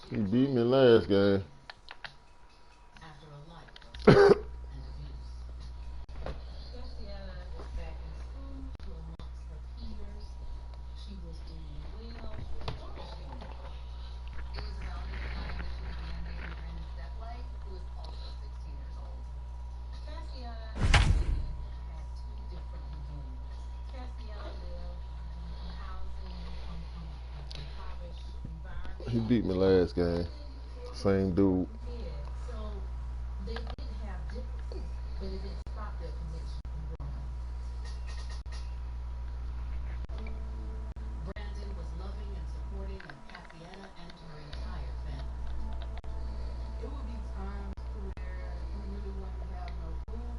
He beat me last game. He beat me last game. Same dude.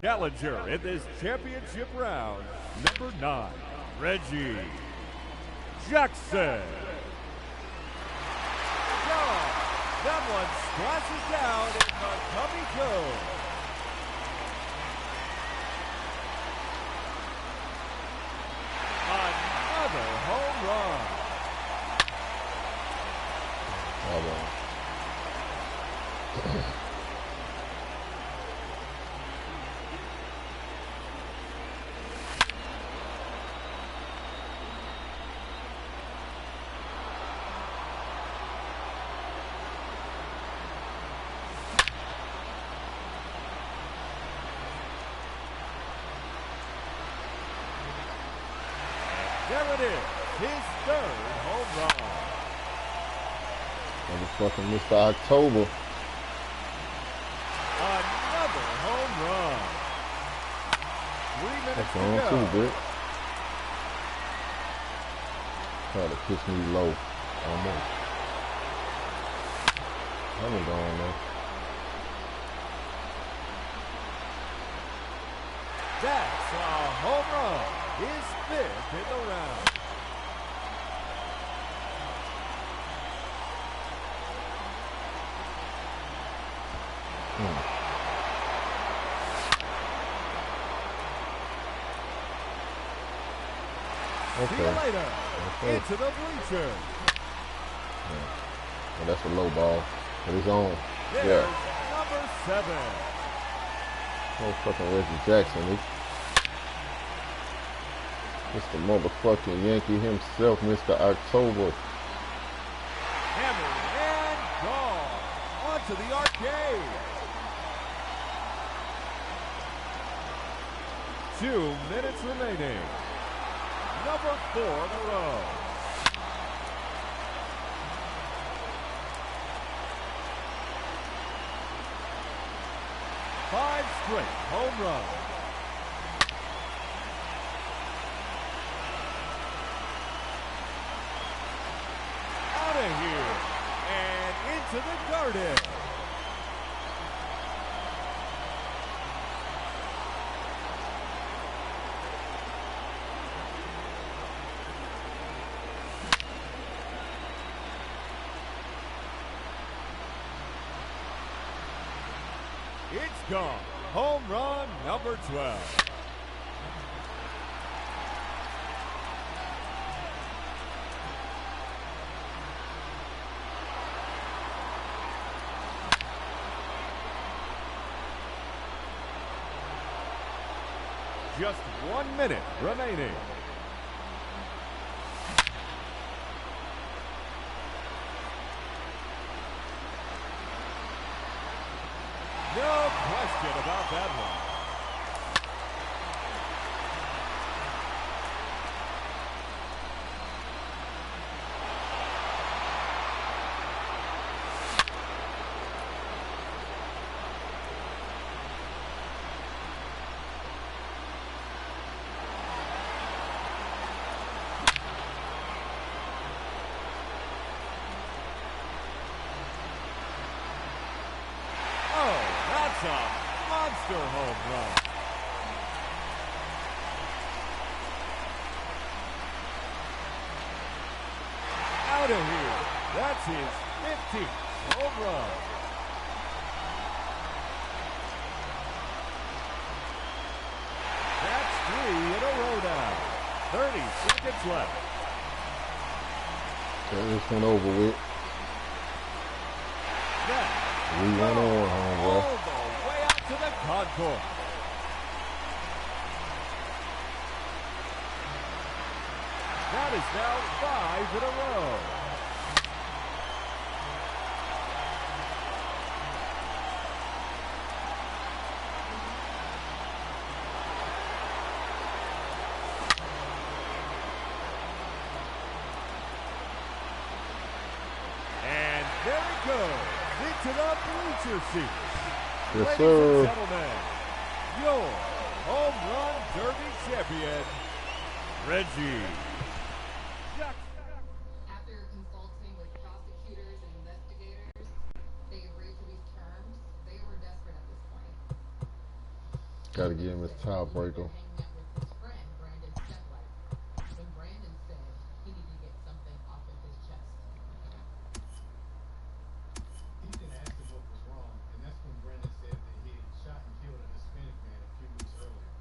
Challenger in this championship round, number 9, Reggie Jackson. That one splashes down in the tummy toe. Another home run. There it is, his third home run. Motherfucking Mr. October. Another home run. 3 minutes That's to on go. too, bitch. Try to pitch me low. Almost. That one gone though. That's a home run. His 5th in the round. Okay. See you later. Okay. Into the bleachers. Well, that's a low ball. But it's on. There's Yeah. number 7. Motherfucking Reggie Jackson. It's the motherfucking Yankee himself, Mr. October. Hammered and gone. Onto the arcade. 2 minutes remaining. Number 4 in a row. Five straight home runs. Out of here and into the garden. It's gone. Home run number 12. Just 1 minute remaining. No question about that one. That's a monster home run. Out of here. That's his 15th home run. That's 3 in a row now. 30 seconds left. Get this one over with. We went on, homeboy. All the way out to the concourse. That is now 5 in a row. And there it goes. Into the bleacher seats. Yes, Ladies sir. and gentlemen, your home run derby champion, Reggie. After consulting with prosecutors and investigators, they agreed to these terms. They were desperate at this point. Gotta give him his tiebreaker. Hanging out with his friend, Brandon Steplight, when Brandon said he needed to get something off of his chest. Ethan asked him what was wrong, and that's when Brandon said that he had shot and killed a Hispanic man a few weeks earlier.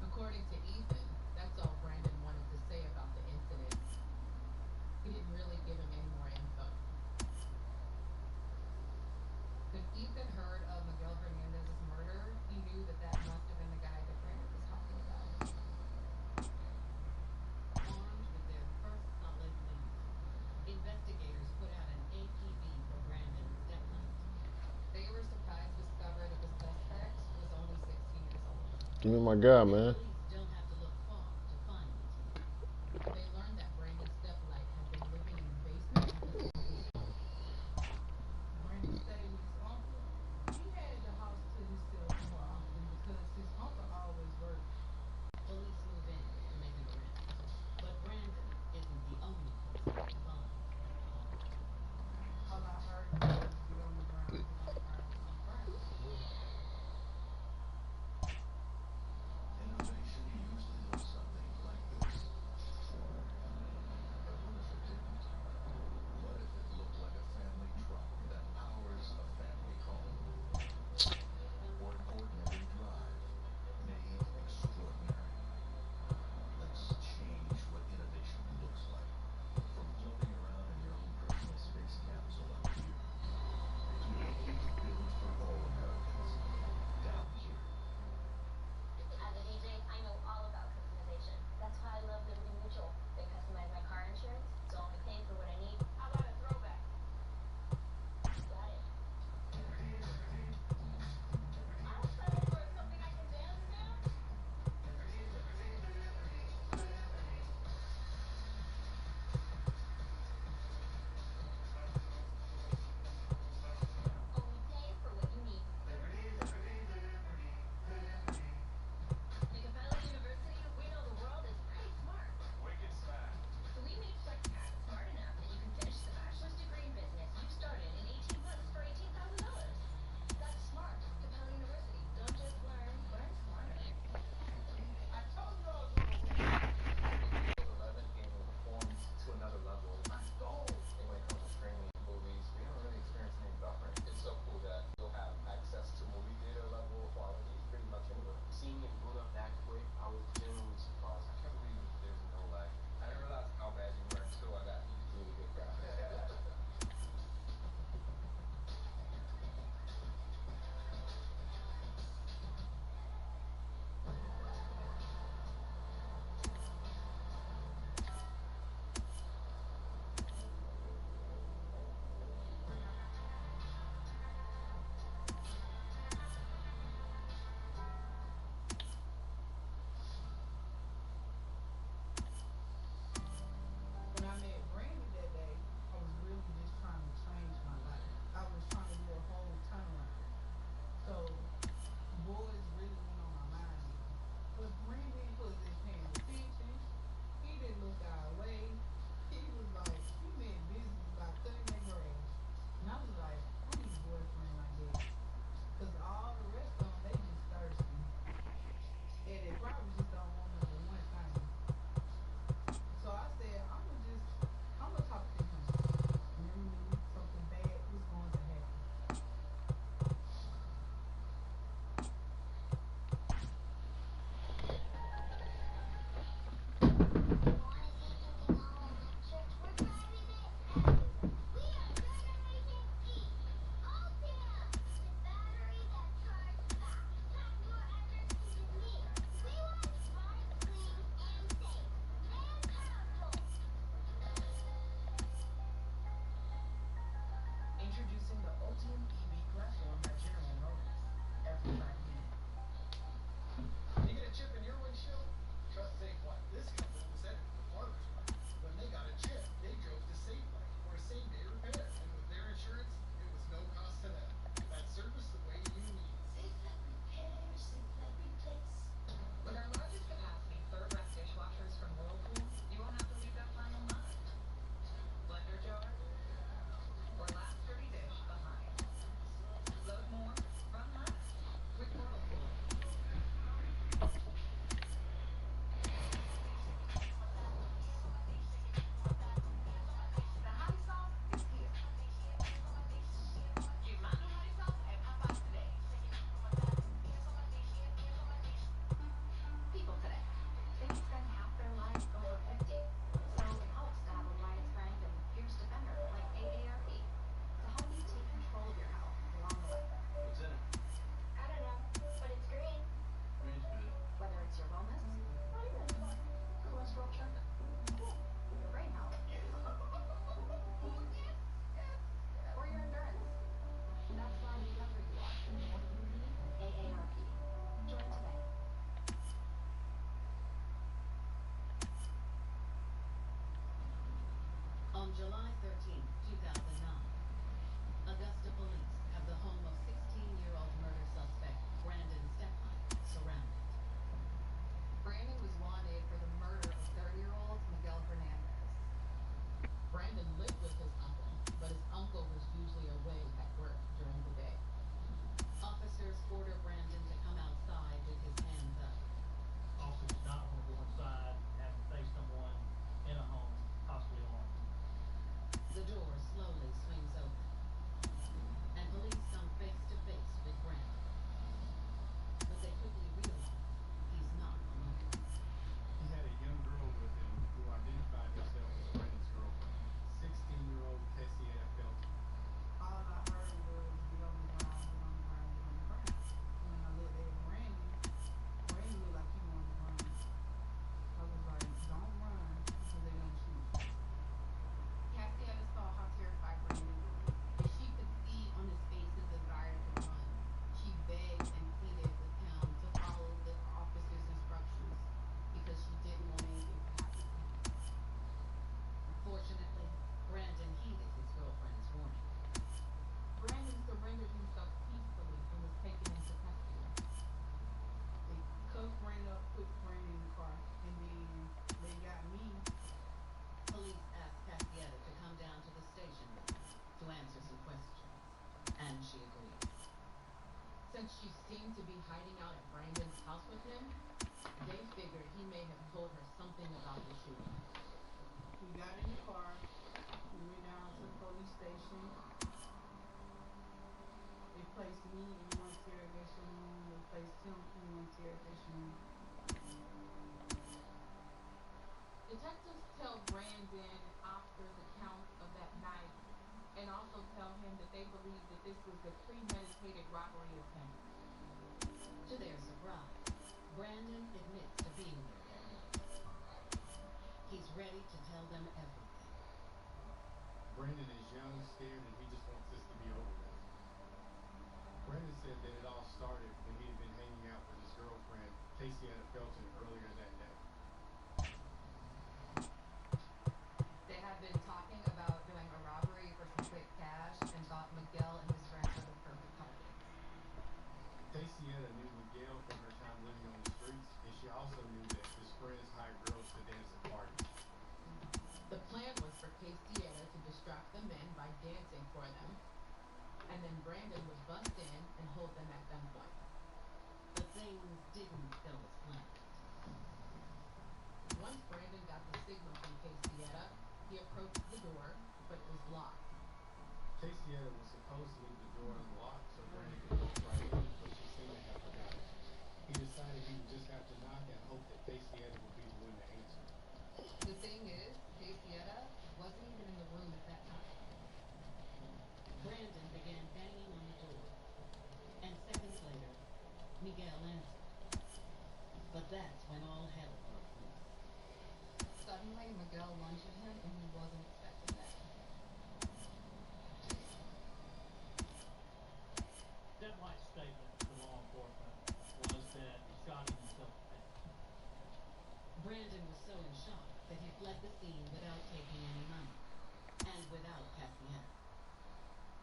According to Ethan, that's all Brandon wanted to say about the incident. He didn't really give him any more info. If Ethan heard of Miguel Hernandez's murder, he knew that that must have been the guy that Brandon was talking about. Armed with their first solid lead, investigators put out an APB for Brandon Steplight. They were surprised to discover that the suspect was only 16 years old. Give me my guy, man. Police don't have to look far to find it. They learned that Brandon Steplight had been living in the basement of his uncle's home. Brandon stayed with his uncle. He had the house to himself more often because his uncle always worked. Police move in to make an arrest. But Brandon isn't the only person to find. All I heard was be on the ground, be on the ground, be on the ground. July 13th, 2009. Augusta police have the home of 16-year-old murder suspect Brandon Stephan surrounded. Brandon was wanted for the murder of 30-year-old Miguel Fernandez. Brandon lived with his uncle, but his uncle was usually away at work during the day. Officers order Brandon to come outside with his hands up. Officers do not want to go inside and have to face someone in a home, possibly armed. The door slowly swings open, and police come face to face with Brandon. But they quickly realize he's not alone. He had a young girl with him who identified herself as Brandon's girlfriend, 16-year-old Tessiera Felton. All I heard was get on the ground, get on the ground, get on the ground. When I looked at Brandon looked like he wanted to run. I was like, don't run because they're gonna shoot. Cassietta saw how terrified Brandon was, and she could see on his face his desire to run. She begged and pleaded with him to follow the officer's instructions because she didn't want anything to happen to him. Fortunately, Brandon heeded his girlfriend's warning. Brandon surrendered himself peacefully and was taken into custody. They cuffed Brandon up, put Brandon in the car, and then they got me. Police asked Cassietta to come down to the station with them to answer some questions, and she agreed. Since she seemed to be hiding out at Brandon's house with him, they figured he may have told her something about the shooting. We got in the car. We went down to the police station. They placed me in one interrogation room. They placed him in one interrogation room. Detectives tell Brandon Oscar's account of that night and also tell him that they believe that this was a premeditated robbery attempt. To their surprise, Brandon admits to being there that night. He's ready to tell them everything. Brandon is young, scared, and he just wants this to be over with. Brandon said that it all started when he had been hanging out with his girlfriend, Tessiera Felton, earlier that day. They had been talking about doing a robbery for some quick cash and thought Miguel and his friends were the perfect targets. Tessiera knew Miguel from her time living on the streets, and she also knew that his friends hired girls to dance at parties. The plan was for Cassietta to distract the men by dancing for them, and then Brandon would bust in and hold them at gunpoint. But things didn't go as planned. Once Brandon got the signal from Cassietta, he approached the door, but it was locked. Tessiera was supposed to leave the door unlocked so Brandon could walk right in, but she seemed to have forgotten. He decided he would just have to knock and hope that Tessiera would be the one to answer. The thing is, Cassietta wasn't even in the room at that time. Brandon began banging on the door, and seconds later, Miguel answered. But that's when all hell broke loose. Suddenly, Miguel lunged at him, and he wasn't expecting that. Deadlight's statement to law enforcement was that he shot him in self-defense. Brandon was so in shock that he fled the scene without taking any money, and without Cassietta.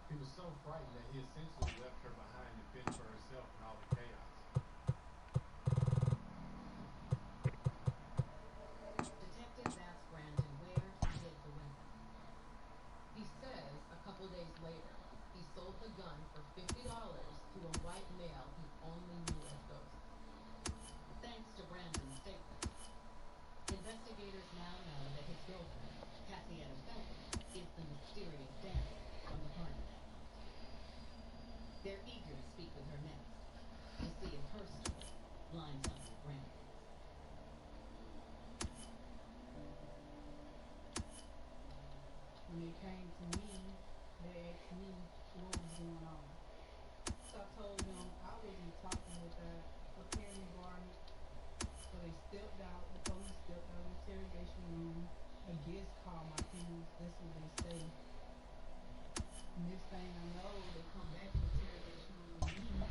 He was so frightened that he essentially left her behind to fend for herself in all the chaos. Detectives asked Brandon where he hid the weapon. He says a couple days later, he sold the gun for $50 to a white male he only knew as Ghost. Thanks to Brandon's statement, investigators now know that his girlfriend, Cassietta Felton, is the mysterious dancer from the party that night. They're eager to speak with her next, to see if her story lines up with Brandon's. When they came to me, they asked me what was going on. So I told them I wasn't talking with that apparently Barney. So they stepped out, the police stepped out of the interrogation room. A guest called my parents, that's what they say. Next thing I know, they come back in the interrogation room with me.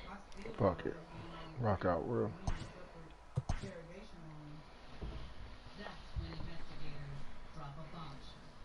I still don't Fuck know it. what's going on. Rock out real. We in a separate interrogation room. That's when investigators drop a bombshell.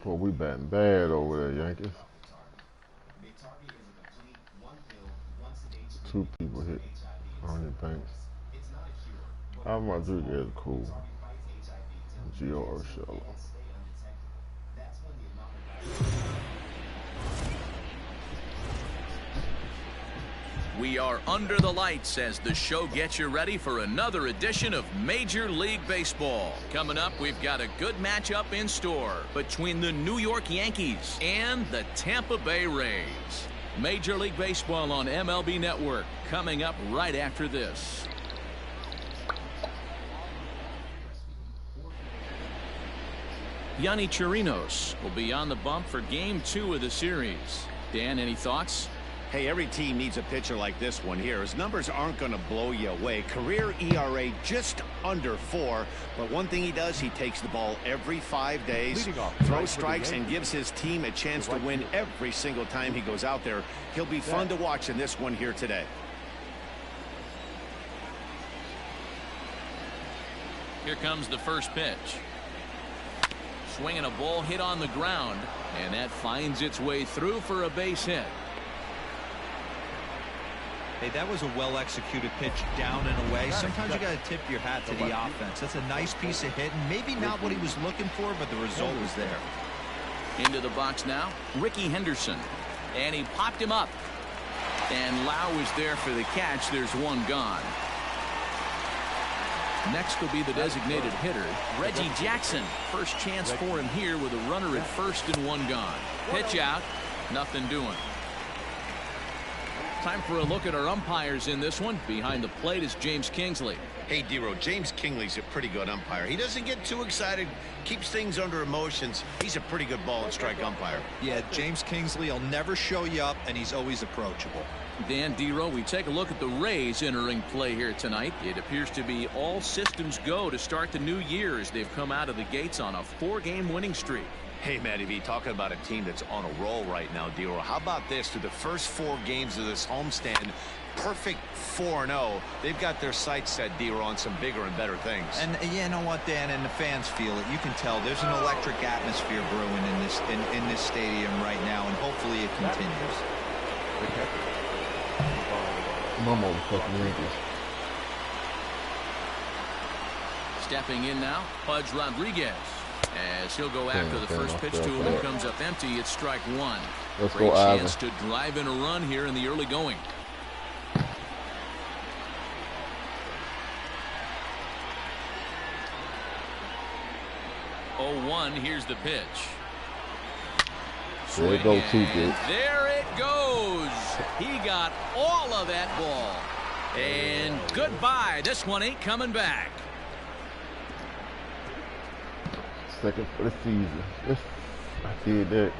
Boy, we batting bad over there, Yankees. 2 people hit Ernie Banks. Alvin Rodriguez is cool. Gio Urshela. We are under the lights as the show gets you ready for another edition of Major League Baseball. Coming up, we've got a good matchup in store between the New York Yankees and the Tampa Bay Rays. Major League Baseball on MLB Network coming up right after this. Yonny Chirinos will be on the bump for Game 2 of the series. Dan, any thoughts? Hey, every team needs a pitcher like this one here. His numbers aren't going to blow you away. Career ERA just under 4. But one thing he does, he takes the ball every 5 days, throws strikes, and gives his team a chance to win every single time he goes out there. He'll be fun to watch in this one here today. Here comes the first pitch. Swinging a ball hit on the ground, and that finds its way through for a base hit. Hey, that was a well-executed pitch down and away. Sometimes you got to tip your hat to the offense. That's a nice piece of hitting. Maybe not what he was looking for, but the result was there. Into the box now, Ricky Henderson. And he popped him up. And Lau is there for the catch. There's one gone. Next will be the designated hitter, Reggie Jackson. First chance for him here with a runner at first and one gone. Pitch out, nothing doing. Time for a look at our umpires in this one. Behind the plate is James Kingsley. Hey, Dero, James Kingsley's a pretty good umpire. He doesn't get too excited, keeps things under emotions. He's a pretty good ball and strike umpire. Yeah, James Kingsley will never show you up, and he's always approachable. Dan Dero, we take a look at the Rays entering play here tonight. It appears to be all systems go to start the new year as they've come out of the gates on a 4-game winning streak. Hey, Matty V, talking about a team that's on a roll right now, Dero. How about this? Through the first 4 games of this homestand, perfect 4-0. They've got their sights set, Dero, on some bigger and better things. And you know what, Dan, and the fans feel it. You can tell there's an electric atmosphere brewing in this stadium right now, and hopefully it continues. Mama was fucking Yankees. Stepping in now, Pudge Rodriguez. As he'll go after the first pitch to him, it comes up empty. It's strike one. Great chance to drive in a run here in the early going. Oh, 1. Here's the pitch. There it goes, there it goes. He got all of that ball. And goodbye. This one ain't coming back. Second for the season. I did that.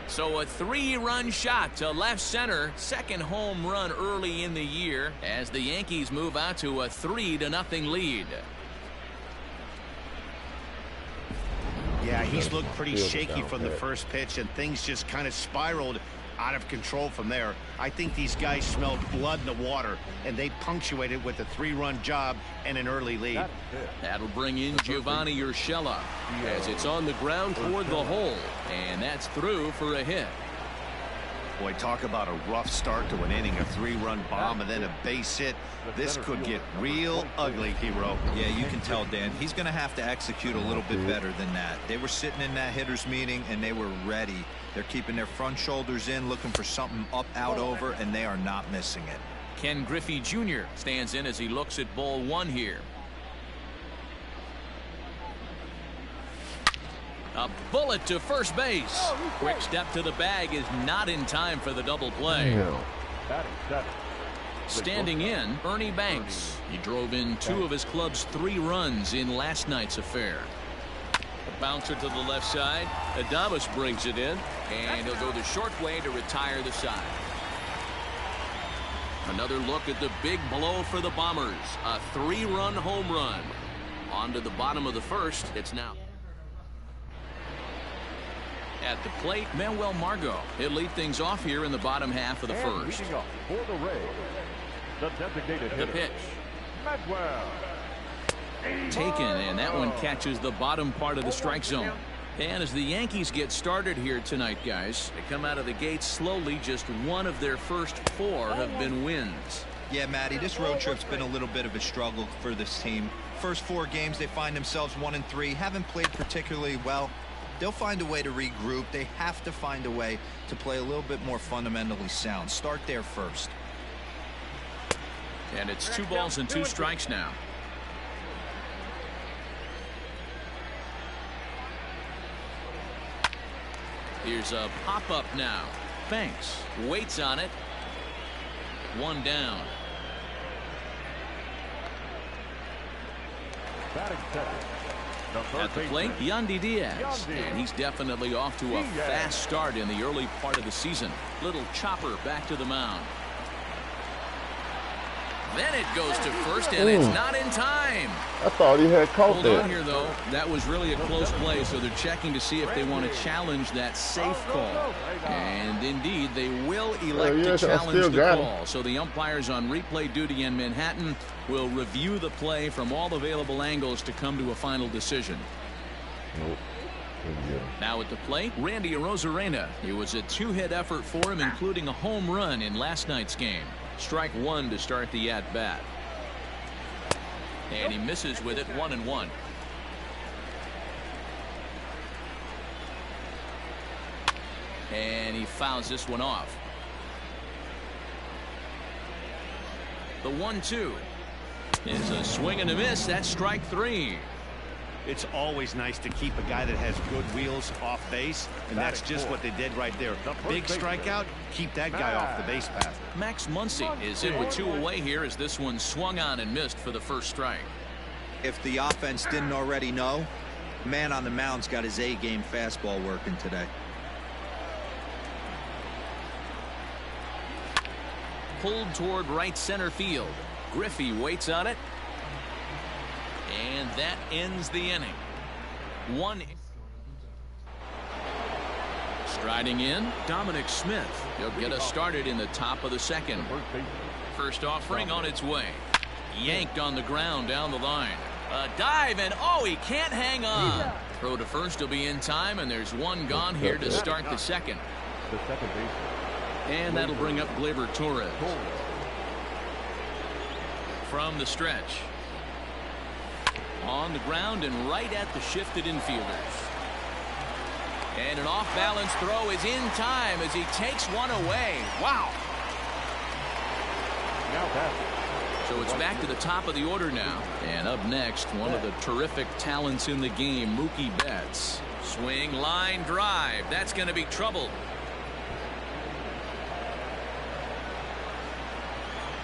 So a 3-run shot to left center. Second home run early in the year as the Yankees move out to a 3-0 lead. Yeah, he's looked pretty shaky from the first pitch, and things just kind of spiraled out of control from there. I think these guys smelled blood in the water, and they punctuated with a 3-run job and an early lead. That'll bring in Giovanni Urshela as it's on the ground toward the hole, and that's through for a hit. Boy, talk about a rough start to an inning, a 3-run bomb and then a base hit. This could get real ugly, Hero. Yeah, you can tell, Dan. He's going to have to execute a little bit better than that. They were sitting in that hitters meeting, and they were ready. They're keeping their front shoulders in, looking for something up, out, over, and they are not missing it. Ken Griffey Jr. stands in as he looks at ball 1 here. A bullet to first base. Quick step to the bag is not in time for the double play. Standing in, Ernie Banks. He drove in 2 of his club's 3 runs in last night's affair. A bouncer to the left side. Adames brings it in, and he'll go the short way to retire the side. Another look at the big blow for the Bombers. A 3-run home run. On to the bottom of the first. It's now. At the plate, Manuel Margot. He'll lead things off here in the bottom half of the first. For the Rays, the designated hitter, pitch. Manuel. Taken, and that one catches the bottom part of the strike zone. And as the Yankees get started here tonight, guys, they come out of the gate slowly. Just one of their first 4 have been wins. Yeah, Matty, this road trip's been a little bit of a struggle for this team. First 4 games, they find themselves 1-3, haven't played particularly well. They'll find a way to regroup. They have to find a way to play a little bit more fundamentally sound. Start there first. And it's 2 balls and 2 strikes now. Here's a pop-up now. Banks waits on it. 1 down. At the plate, Yandy Diaz. And he's definitely off to a fast start in the early part of the season. Little chopper back to the mound. Then it goes to first, and it's not in time. I thought he had caught Hold that. on here, though. That was really a close play, so they're checking to see if they want to challenge that safe call. And indeed, they will elect to challenge the call. So the umpires on replay duty in Manhattan will review the play from all available angles to come to a final decision. Nope. Now at the plate, Randy Arozarena. It was a 2-hit effort for him, including a home run in last night's game. Strike 1 to start the at-bat. And he misses with it, 1-1. And he fouls this one off. The 1-2 is a swing and a miss. That's strike 3. It's always nice to keep a guy that has good wheels off base, and that's just what they did right there. Big strikeout, keep that guy off the base path. Max Muncy is in with 2 away here as this one swung on and missed for the first strike. If the offense didn't already know, man on the mound's got his A-game fastball working today. Pulled toward right center field. Griffey waits on it. And that ends the inning. 1. Striding in, Dominic Smith. He'll get us started in the top of the second. First offering on its way. Yanked on the ground down the line. A dive, and oh, he can't hang on. Throw to first will be in time, and there's 1 gone here to start the second. And that'll bring up Gleyber Torres. From the stretch. On the ground and right at the shifted infielders. And an off-balance throw is in time as he takes one away. Wow. So it's back to the top of the order now. And up next, one of the terrific talents in the game, Mookie Betts. Swing, line, drive. That's going to be trouble.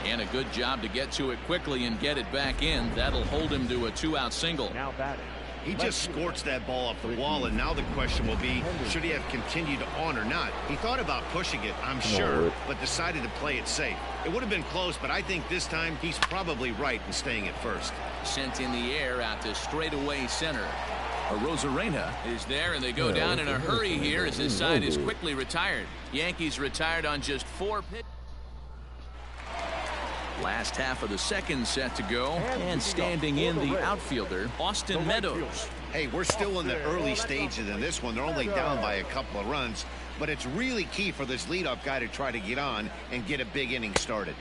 And a good job to get to it quickly and get it back in. That'll hold him to a 2-out single. Now batting. He just scorched that ball off the wall, and now the question will be, should he have continued on or not? He thought about pushing it, I'm sure, but decided to play it safe. It would have been close, but I think this time he's probably right in staying at first. Sent in the air out to straightaway center. Arozarena is there, and they go down in a hurry here as this side is quickly retired. Yankees retired on just 4 pitches. Last half of the second set to go, and standing in the outfielder, Austin Meadows. Hey, we're still in the early stages in this one. They're only down by a couple of runs, but it's really key for this leadoff guy to try to get on and get a big inning started.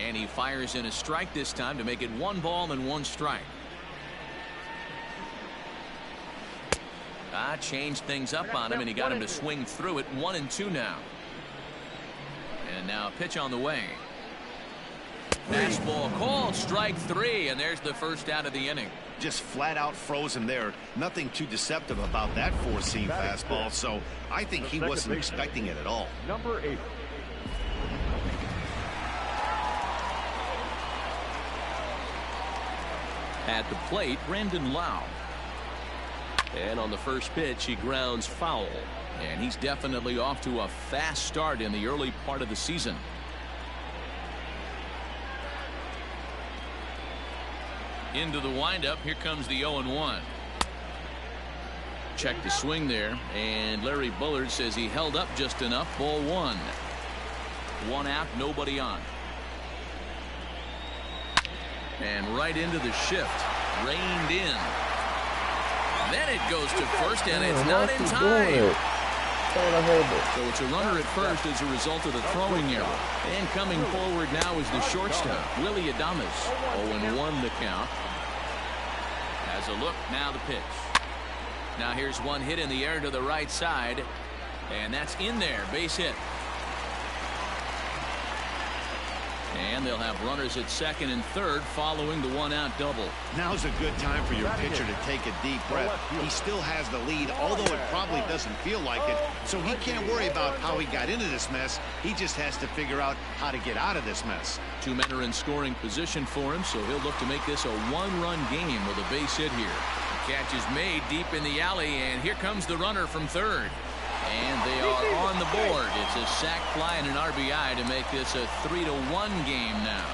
And he fires in a strike this time to make it 1 ball and 1 strike. Changed things up on him, and he got him to swing through it. 1-2 now. And now a pitch on the way. Fastball called, strike 3, and there's the first out of the inning. Just flat out frozen there. Nothing too deceptive about that 4-seam fastball, so I think he wasn't expecting it at all. Number 8. At the plate, Brandon Lau. And on the first pitch, he grounds foul. And he's definitely off to a fast start in the early part of the season. Into the windup. Here comes the 0-1. Check the swing there, and Larry Bullard says he held up just enough. Ball 1. 1 out, nobody on. And right into the shift. Reined in. Then it goes to first, and it's not in time. So it's a runner at first as a result of the throwing error. And coming forward now is the shortstop, Willie Adames. 0-1 the count. Has a look, now the pitch. Now here's one hit in the air to the right side. And that's in there, base hit. And they'll have runners at second and third following the one-out double. Now's a good time for your pitcher to take a deep breath. He still has the lead, although it probably doesn't feel like it. So he can't worry about how he got into this mess. He just has to figure out how to get out of this mess. Two men are in scoring position for him, so he'll look to make this a one-run game with a base hit here. The catch is made deep in the alley, and here comes the runner from third. And they are on the board. It's a sac fly and an RBI to make this a 3-1 game now.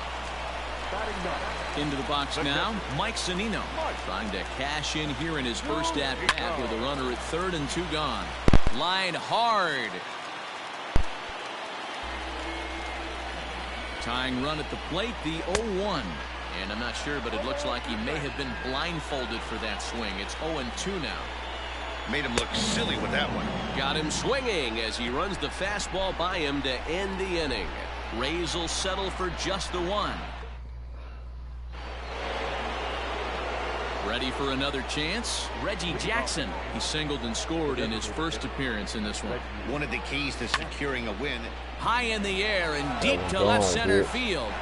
Into the box now, Mike Zunino trying to cash in here in his first at-bat with a runner at third and 2 gone. Line hard. Tying run at the plate, the 0-1. And I'm not sure, but it looks like he may have been blindfolded for that swing. It's 0-2 now. Made him look silly with that one. Got him swinging as he runs the fastball by him to end the inning. Rays will settle for just the one. Ready for another chance? Reggie Jackson. He singled and scored in his first appearance in this one. One of the keys to securing a win. High in the air and deep to left center field.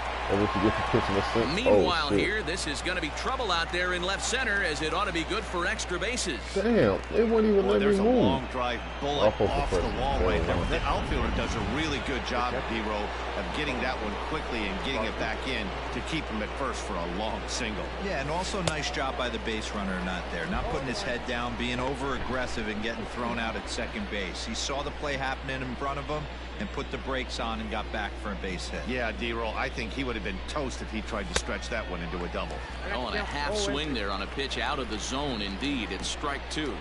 Meanwhile here, this is going to be trouble out there in left center, as it ought to be good for extra bases. Damn, they wouldn't even let me There's a move. long drive bullet off the wall right there. The outfielder does a really good job, D-Row, of getting that one quickly and getting it back in to keep him at first for a long single. Yeah, and also nice job by the base runner not there. Not putting his head down, being over-aggressive and getting thrown out at second base. He saw the play happening in front of him and put the brakes on and got back for a base hit. Yeah, D-Roll, I think he would have been toast if he tried to stretch that one into a double. Oh, and a half swing there on a pitch out of the zone. Indeed, it's strike 2.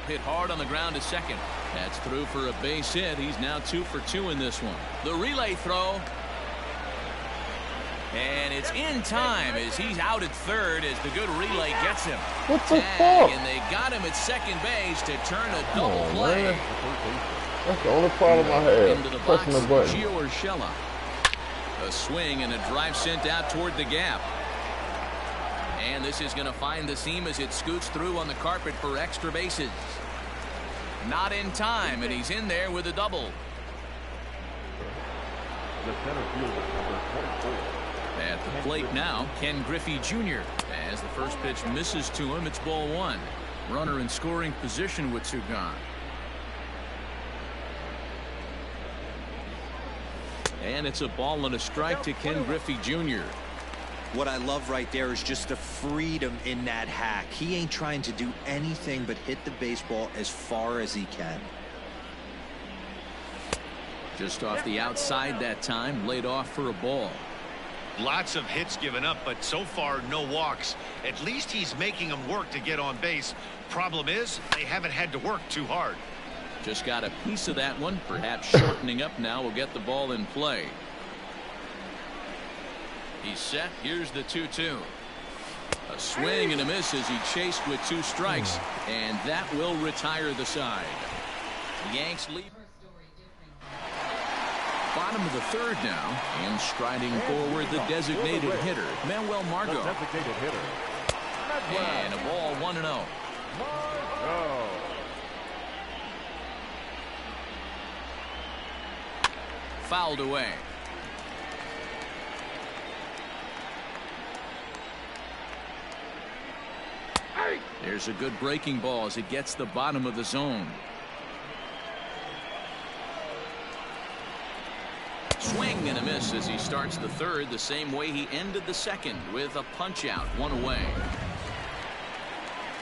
Hit hard on the ground to second. That's through for a base hit. He's now 2 for 2 in this one. The relay throw. And it's in time as he's out at third as the good relay gets him. What the Tag, fuck? and they got him at second base to turn a double play. Man. That's the only problem I have. Into the box, Pressing the button. Gio Urshela. A swing and a drive sent out toward the gap. And this is going to find the seam as it scoots through on the carpet for extra bases. Not in time, and he's in there with a double. The center fielder, number 24. At the plate now, Ken Griffey Jr. As the first pitch misses to him, it's ball 1. Runner in scoring position with 2 gone. And it's a ball and a strike to Ken Griffey Jr. What I love right there is just the freedom in that hack. He ain't trying to do anything but hit the baseball as far as he can. Just off the outside that time, laid off for a ball. Lots of hits given up, but so far no walks. At least he's making them work to get on base. Problem is, they haven't had to work too hard. Just got a piece of that one. Perhaps shortening up now will get the ball in play. He's set. Here's the 2-2. A swing and a miss as he chased with 2 strikes, and that will retire the side. The Yanks lead. Bottom of the third now, and striding forward the designated hitter, Manuel Margot. Designated hitter. And a ball 1-0. Fouled away. There's a good breaking ball as it gets the bottom of the zone. Swing and a miss as he starts the third the same way he ended the second, with a punch out, 1 away.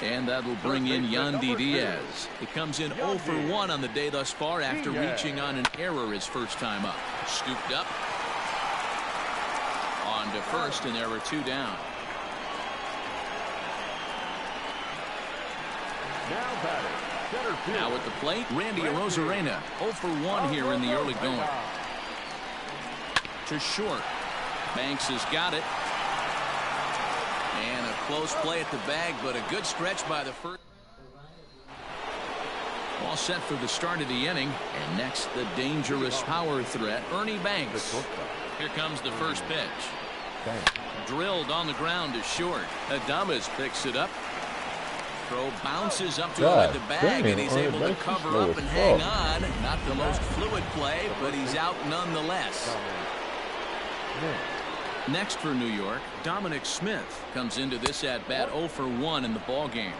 And that'll bring in Yandy Diaz. He comes in 0 for 1 on the day thus far after reaching on an error his first time up. Scooped up. On to first, and there were 2 down. Now at the plate, Randy Arozarena. 0 for 1 here in the early going. To short. Banks has got it. And a close play at the bag, but a good stretch by the first. All set for the start of the inning. And next, the dangerous power threat, Ernie Banks. Here comes the first pitch. Drilled on the ground is short. Adames picks it up. Throw bounces up to him at the bag, and he's able to cover up and hang on. Not the most fluid play, but he's out nonetheless. Next for New York, Dominic Smith comes into this at-bat 0 for 1 in the ballgame.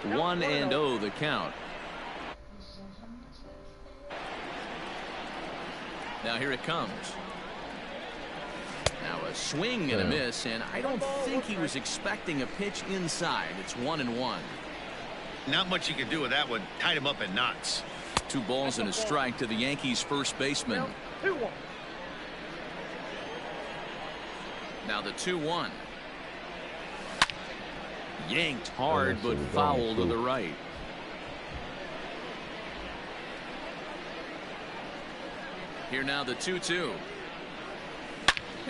1-0 the count. Now here it comes. Now a swing and a miss, and I don't think he was expecting a pitch inside. It's 1-1. Not much you can do with that one. Tied him up in knots. 2 balls and a strike to the Yankees first baseman. Now the 2-1. Yanked hard, but foul to the right. Here now the 2-2.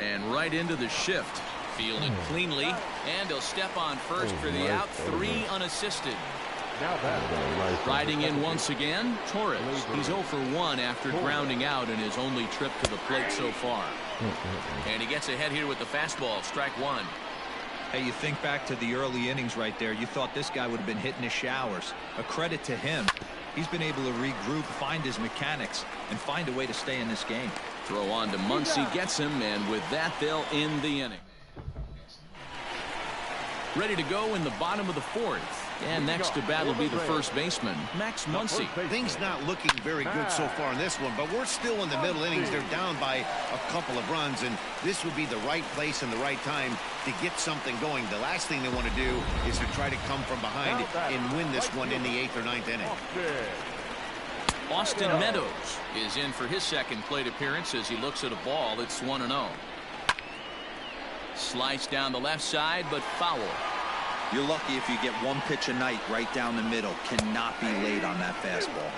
And right into the shift. Fielded cleanly, and he'll step on first for the out. 3 unassisted. Riding in once again, Torres. He's 0 for 1 after grounding out in his only trip to the plate so far. And he gets ahead here with the fastball. Strike 1. Hey, you think back to the early innings right there. You thought this guy would have been hitting his showers. A credit to him. He's been able to regroup, find his mechanics, and find a way to stay in this game. Throw on to Muncy, gets him, and with that, they'll end the inning. Ready to go in the bottom of the 4th. And next to bat will be the first baseman, Max Muncy. Things not looking very good so far in this one, but we're still in the middle innings. They're down by a couple of runs, and this would be the right place and the right time to get something going. The last thing they want to do is to try to come from behind and win this one in the 8th or 9th inning. Austin Meadows is in for his second plate appearance as he looks at a ball. It's 1-0. Slice down the left side, but foul. You're lucky if you get 1 pitch a night right down the middle. Cannot be late on that fastball.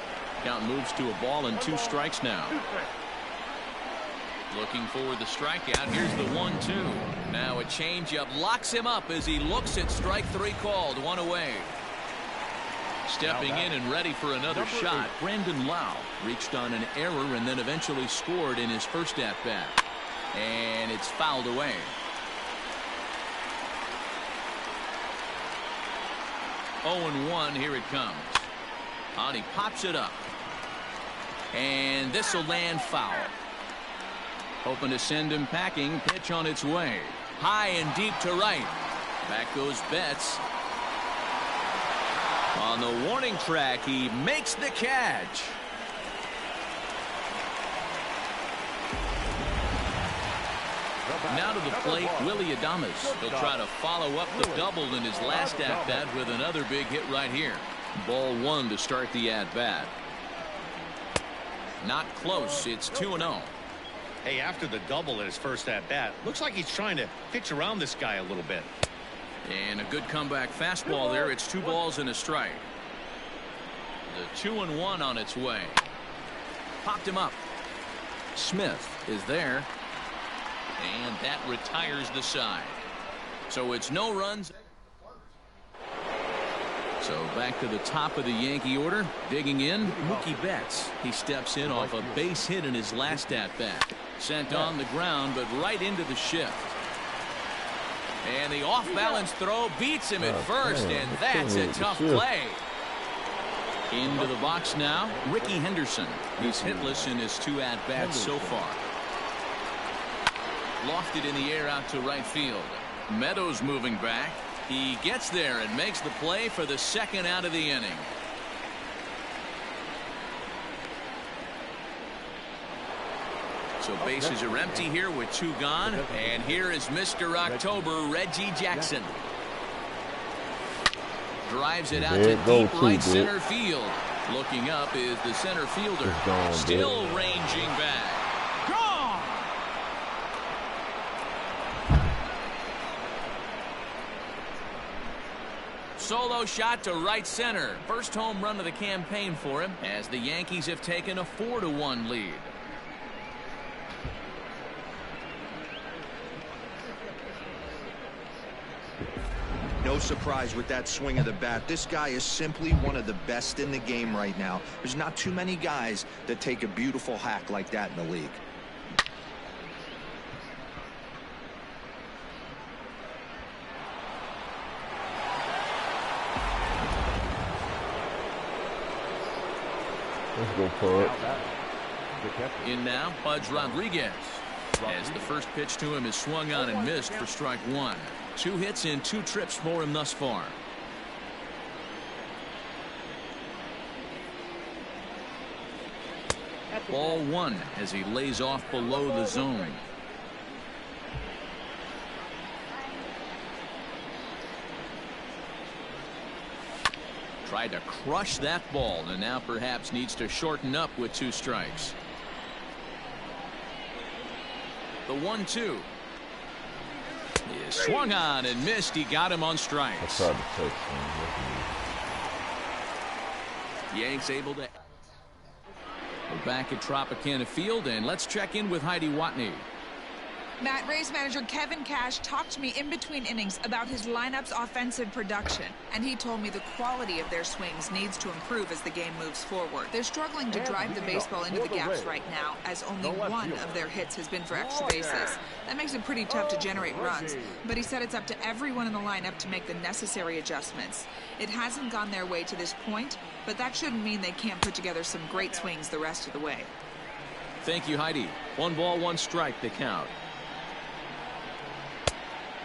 Count moves to a ball and 2 strikes now. Looking for the strikeout. Here's the 1-2. Now a changeup locks him up as he looks at strike 3 called. 1 away. Stepping in and ready for another shot, Brandon Lau reached on an error and then eventually scored in his first at-bat. And it's fouled away. 0-1, here it comes. And he pops it up. And this will land foul. Hoping to send him packing. Pitch on its way. High and deep to right. Back goes Betts. On the warning track, he makes the catch. Now to the plate, Willie Adames. He'll try to follow up the double in his last at-bat with another big hit right here. Ball 1 to start the at-bat. Not close. It's 2-0. Hey, after the double at his first at-bat, looks like he's trying to pitch around this guy a little bit. And a good comeback fastball there. It's 2 balls and a strike. The 2-1 on its way. Popped him up. Smith is there. And that retires the side. So it's no runs. So back to the top of the Yankee order. Digging in, Mookie Betts. He steps in off a base hit in his last at-bat. Sent on the ground, but right into the shift. And the off-balance throw beats him at first, and that's a tough play. Into the box now, Ricky Henderson. He's hitless in his 2 at-bats so far. Lofted in the air out to right field. Meadows moving back. He gets there and makes the play for the second out of the inning. So bases are empty here with 2 gone. And here is Mr. October, Reggie Jackson. Drives it out to deep right center field. Looking up is the center fielder. Still ranging back. Gone! Solo shot to right center. First home run of the campaign for him as the Yankees have taken a 4-1 lead. no surprise with that swing of the bat. This guy is simply one of the best in the game right now. There's not too many guys that take a beautiful hack like that in the league. Let's go for it. In now, Pudge Rodriguez. As the first pitch to him is swung on and missed for strike one. 2 hits in 2 trips for him thus far. Ball 1 as he lays off below the zone. Tried to crush that ball and now perhaps needs to shorten up with 2 strikes. The 1-2 is swung on and missed. He got him on strikes. I tried to text him. Yanks able to. We're back at Tropicana Field, and let's check in with Heidi Watney. Matt, Rays manager Kevin Cash talked to me in between innings about his lineup's offensive production, and he told me the quality of their swings needs to improve as the game moves forward. They're struggling to drive the baseball into the gaps right now, as only one of their hits has been for extra bases. That makes it pretty tough to generate runs, but he said it's up to everyone in the lineup to make the necessary adjustments. It hasn't gone their way to this point, but that shouldn't mean they can't put together some great swings the rest of the way. Thank you, Heidi. 1 ball, 1 strike, the count.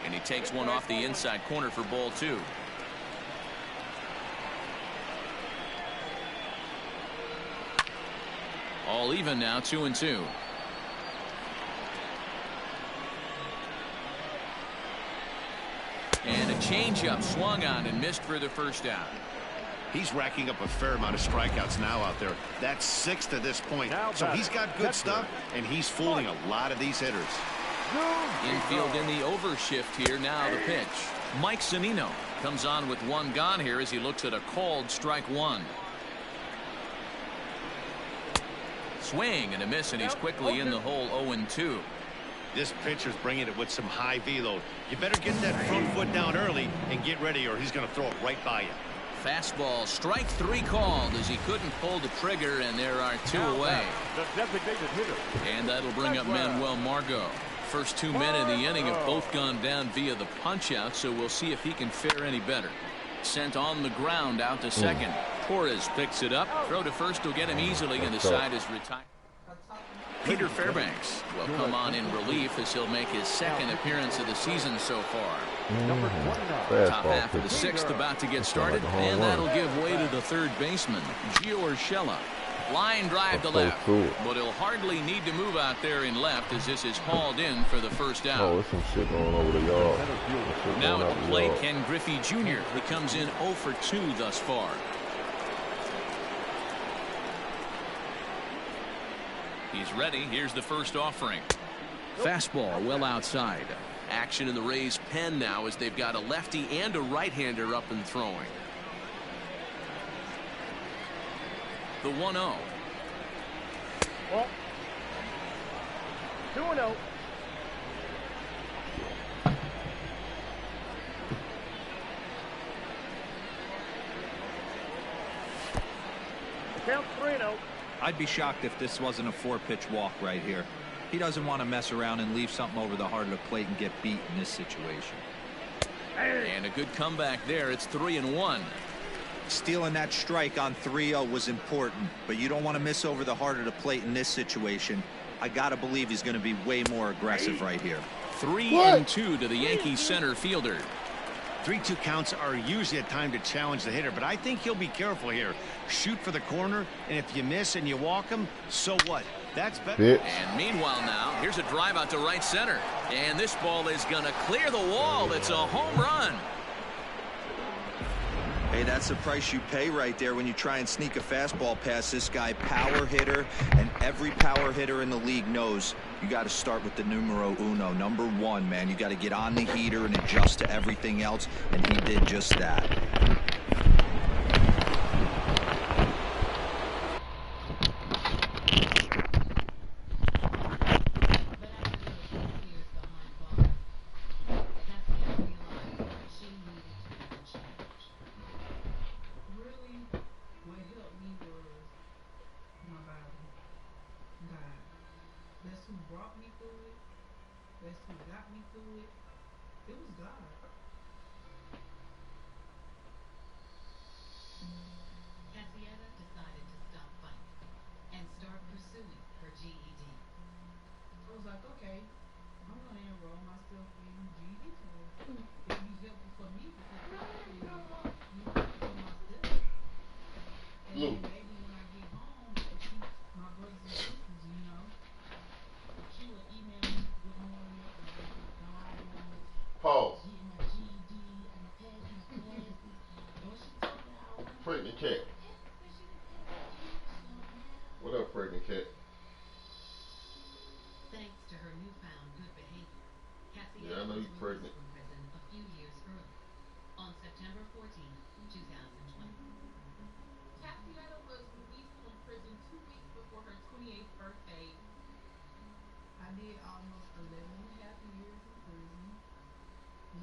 And he takes one off the inside corner for ball 2. All even now, 2-2. And a changeup swung on and missed for the first out. He's racking up a fair amount of strikeouts now out there. That's 6 to this point. So he's got good stuff, and he's fooling a lot of these hitters. Infield in the overshift here. Now the pitch. Mike Zunino comes on with 1 gone here as he looks at a called strike 1. Swing and a miss, and he's quickly in the hole. 0-2. This pitcher's bringing it with some high velo. You better get that front foot down early and get ready, or he's going to throw it right by you. Fastball, strike 3 called as he couldn't pull the trigger, and there are 2 away. And that'll bring up Manuel Margot. First 2 men in the inning have both gone down via the punch-out, so we'll see if he can fare any better. Sent on the ground out to second. Torres picks it up. Throw to first will get him easily, and the side is retired. Peter Fairbanks will come on in relief as he'll make his 2nd appearance of the season so far. Top half of the 6th about to get started, and that'll give way to the 3rd baseman, Gio Urshela. Line drive to left, but he'll hardly need to move out there in left as this is hauled in for the first out. Oh, there's some shit going over the yard. Now at the plate, Ken Griffey Jr. He comes in 0 for 2 thus far. He's ready. Here's the first offering. Fastball well outside. Action in the Rays' pen now as they've got a lefty and a right-hander up and throwing. The 1-0. 2-0. Count 3-0. I'd be shocked if this wasn't a 4-pitch walk right here. He doesn't want to mess around and leave something over the heart of the plate and get beat in this situation. And a good comeback there. It's 3-1. Stealing that strike on 3-0 was important, but you don't want to miss over the heart of the plate in this situation. I gotta believe he's going to be way more aggressive right here. 3-2 to the Yankees center fielder. 3-2 counts are usually a time to challenge the hitter, but I think he'll be careful here. Shoot for the corner, and if you miss and you walk him, so what? That's better. And meanwhile now, here's a drive out to right center. And this ball is going to clear the wall. It's a home run. Hey, that's the price you pay right there when you try and sneak a fastball past this guy. Power hitter, and every power hitter in the league knows you got to start with the numero uno, number 1, man. You got to get on the heater and adjust to everything else, and he did just that. got me through it. It was God. Cassietta decided to stop fighting and start pursuing her GED. I was like, okay, I'm gonna enroll myself in GED class. It'll be helpful for me because then I can, do my study. And Blue. then maybe when I get home, I can teach my brothers and sisters. She would email me, good morning, I'm at McDonald's, Pause. getting my GED, I'm passing my classes. And when she told me that I wasn't gonna Pregnant get cat. no F because she didn't pass her GED, she said, oh well. What up, pregnant cat? Thanks to her newfound good behavior, Yeah, I Cassietta know was you released pregnant. from prison a few years early, on September 14th, 2020. Cassietta was released from prison 2 weeks before her 28th birthday. I did almost 11 and a half years in prison.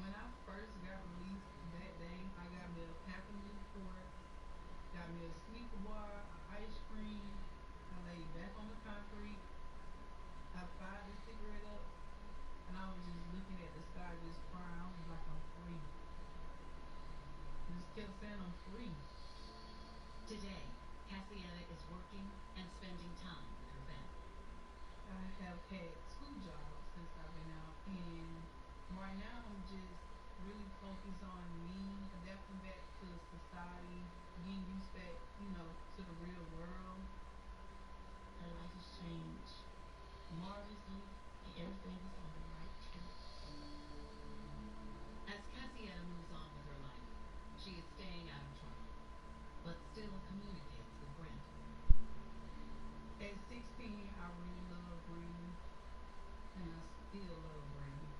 When I first got released that day, I got me a pack of Newports, got me a Snicker bar, ice cream. I laid back on the concrete. I fired the cigarette up, and I was just looking at the sky, just crying. I was like, I'm free. I just kept saying, I'm free. Today, Cassietta is working and spending time with her family. I have had 2 jobs since I've been out, and right now I'm just really focused on me adapting back to society, getting used back, to the real world. Her life has changed marvelously, and everything is on the right track. As Cassietta moves on with her life, she is staying out of trouble, but still communicates with Brandon. At 16, I really loved Brandon, and I still love Brandon.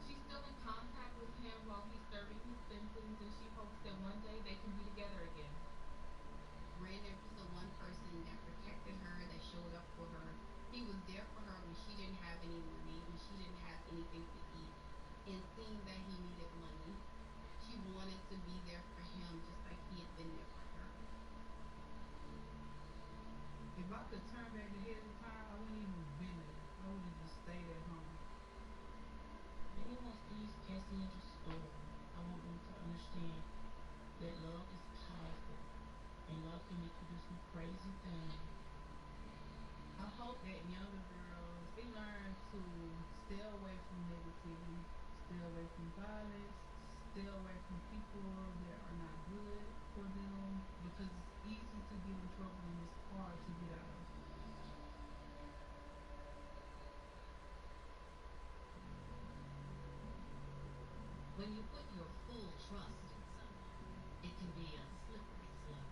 She's still in contact with him while he's serving his sentence, and she hopes that one day they can be together again. Brandon was the one person that protected her, that showed up for her. He was there for her when she didn't have any money, when she didn't have anything to eat. And seeing that he needed money, she wanted to be there for him just like he had been there for her. If I could turn back the head of time, I wouldn't even been there. I would have just stayed at home. If anyone sees Cassietta's story, I want them to understand that love is powerful and love can make you do some crazy things. I hope that younger girls, they learn to stay away from negativity, stay away from violence, stay away from people that are not good for them, because it's easy to get in trouble and it's hard to get out of. When you put your full trust in someone, it can be a slippery slope,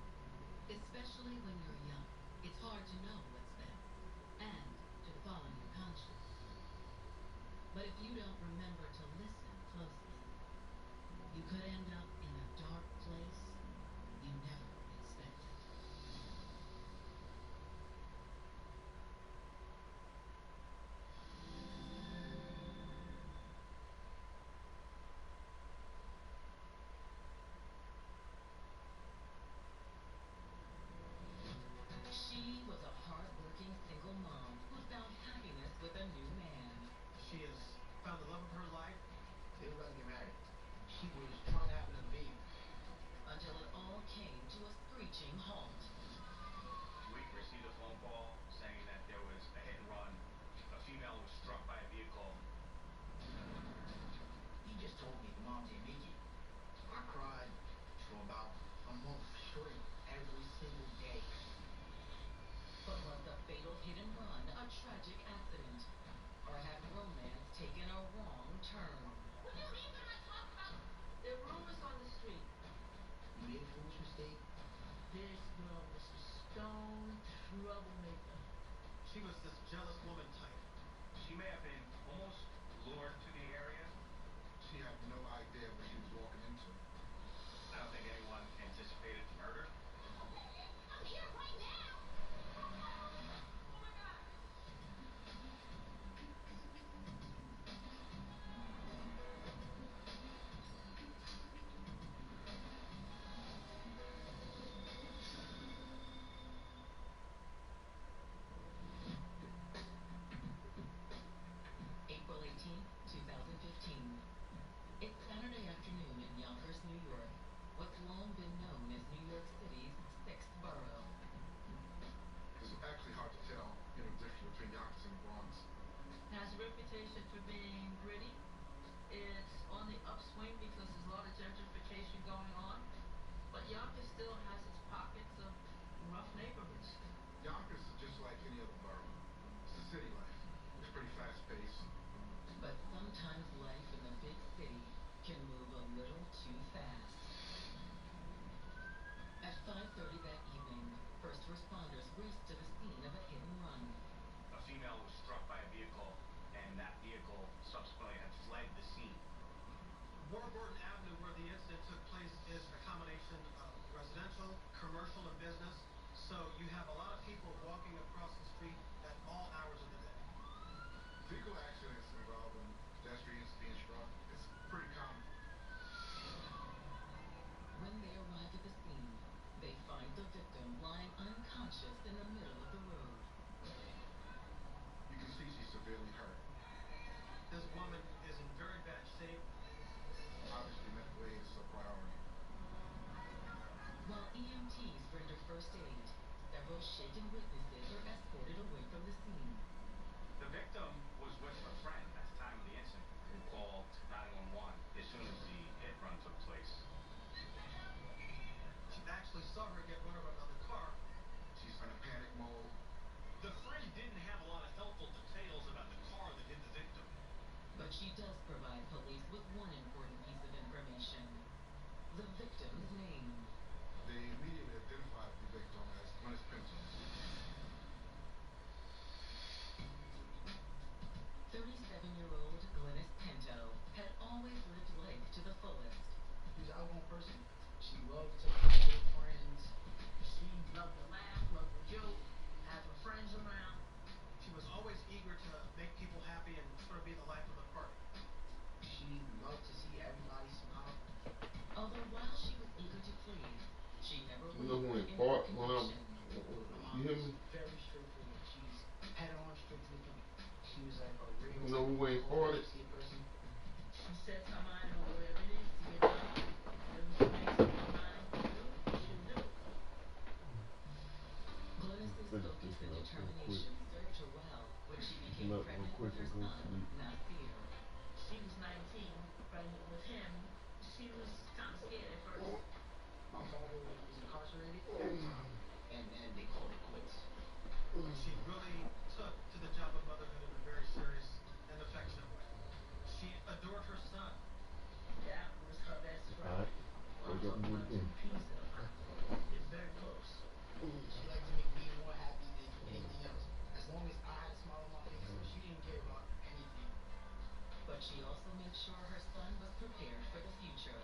especially when you're young. It's hard to know what's best and to follow your conscience. But if you don't remember to listen closely, you could end up in a dark place you never expected. She was a hard-working single mom who found happiness with a new man. She has found the love of her life. They were about to get married. She was trying to have another baby. Until it all came to a screeching halt. We received a phone call saying that there was a hit and run. A female was struck by a vehicle. He just told me the mom didn't make it. I cried for about a month straight, every single day. But was the fatal hit and run a tragic accident? Or had romance taken a wrong turn? What do you mean we're not talking about? There are rumors on the street. You made a foolish mistake. This girl was a stone troublemaker. She was this jealous woman type. She may have been almost lured to the area. She had no idea what she was walking into. I don't think anyone anticipated murder. I'm here right now! Oh my God! April raced to the scene of a hit and run. A female was struck by a vehicle, and that vehicle subsequently had fled the scene. Warburton Avenue, where the incident took place, is a combination of residential, commercial, and business. So you have a lot of people walking across the street at all hours of the day. Vehicle accidents involving pedestrians being struck is pretty common. When they arrive at the scene, they find the victim lying unconscious in the middle of the road. You can see she's severely hurt. This woman is in very bad shape. Obviously, medical aid is a priority. While EMTs render first aid, several shaken witnesses are escorted away from the scene. The victim was with a friend at the time of the incident who called 911 as soon as the hit run took place. She actually saw her get run over by another car. She's in a panic mode. The friend didn't have a lot of helpful details about the car that hit the victim. But she does provide police with one important piece of information: the victim's name. They immediately identified the victim as Glennis Pinto. 37-year-old Glennis Pinto had always lived life to the fullest. She was an outgoing person. She loved to hang with friends. She loved to laugh, loved to joke, have her friends around. She was always eager to make people happy and sort of be the life of the party. She loved to see everybody smile. Although while she was eager to please, she never You know who wavered ain't in fought her when I'm, conviction. you hear me? Very straightforward. She's head on, straight to the point. She was like a real You know who ain't fought it? person. She sets her mind on whatever it is to get done. Whatever she makes up her mind to do, she'll do it. Glennis's focus and determination served her well when she became pregnant with her son, Nasir. She was 19, pregnant with him. She was kind of scared at first. My father was incarcerated at the time, and they called it quits. She really took to the job of motherhood in a very serious and affectionate way. She adored her son. That was her best friend. I'm talking about two peas in a pod. They're very close. She liked to make me more happy than anything else. As long as I had a smile on my face, she didn't care about anything. But she also made sure her son was prepared for the future.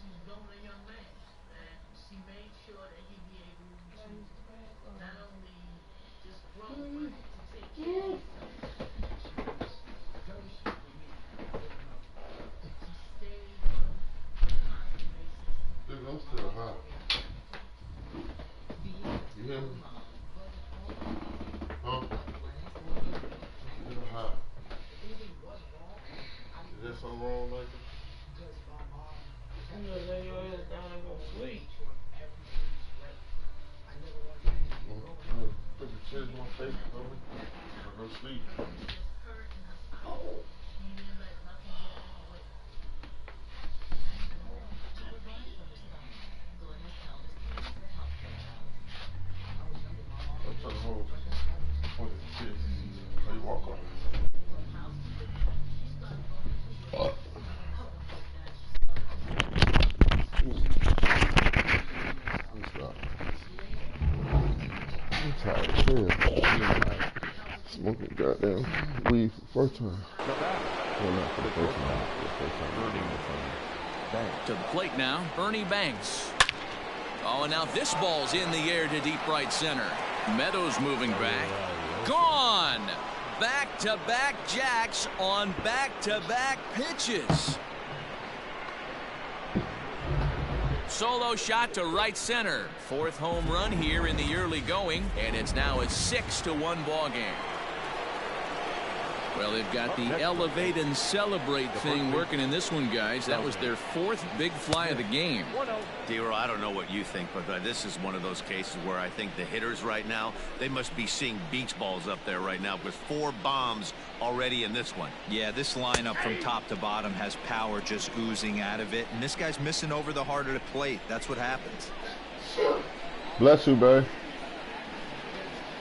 She was growing a young man, and she made sure that he'd be able to not only just grow, but to take care of himself. She was very strict with me growing up. She stayed on a constant basis. Dude, I'm still hot. Being a You hear me? mom wasn't always easy. Huh? But Glennis knew that Still hot. If anything was wrong, I Is didn't there something wrong, like it? because my mom You know, lay your ass down and go to sleep. made sure everything was right. I never wanted anything to go wrong. Put the chairs in my face, brother. I go sleep. Just her and her spouse. She didn't let nothing get in her way. to provide for her son, Glennis held a series of healthcare jobs. I was younger, my mom I'm trying to hold for the chairs. How you walk on? from housekeeping. She started going to work. I'm sorry. I'm tired as hell. Smoking goddamn weed for the first time. Well, not for the first time. For the first time. To the plate now, Ernie Banks. Oh, and now this ball's in the air to deep right center. Meadows moving back. Gone! Back-to-back jacks on back-to-back pitches. Solo shot to right center. Fourth home run here in the early going, and it's now a 6-1 ball game. Well, they've got the elevate and celebrate thing working in this one, guys. That was their fourth big fly of the game. D-Roll, I don't know what you think, but this is one of those cases where I think the hitters right now, they must be seeing beach balls up there right now with 4 bombs already in this one. Yeah, this lineup from top to bottom has power just oozing out of it, and this guy's missing over the heart of the plate. That's what happens. Bless you, babe.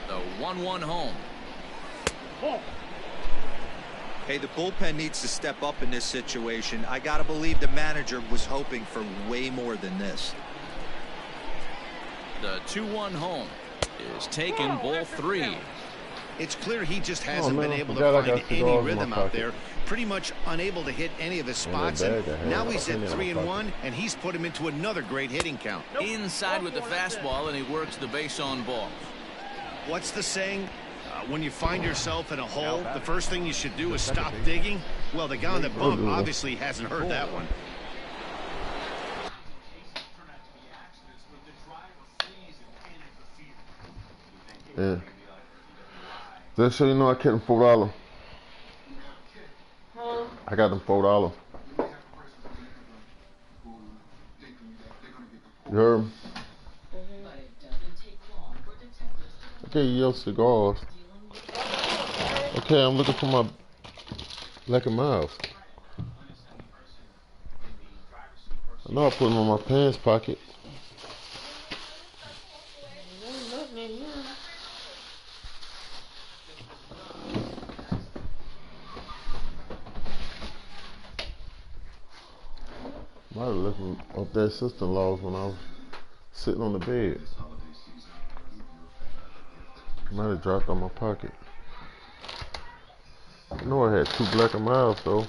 The 1-1 home. Hey, the bullpen needs to step up in this situation. I gotta believe the manager was hoping for way more than this. The 2-1 home. is taken, ball 3. It's clear he just hasn't been able to I find got any cigars in rhythm my out pocket. there. Pretty much unable to hit any of his And that spots. And bag I had, now I he's put at it in my 3-1, and he's put him into another great hitting count. Inside with the fastball, and he works the base on balls. What's the saying? When you find yourself in a hole, the first thing you should do is stop digging. Well, the guy on the bump obviously hasn't heard that one. Yeah. Just so you know, I kept them $4. I got them $4. You heard me? Okay, your cigars. Okay, I'm looking for my Black and Miles. I know I put them in my pants pocket. Might have left them up there sister-in-law's when I was sitting on the bed. Might have dropped on my pocket. I know I had 2 Black and Miles though.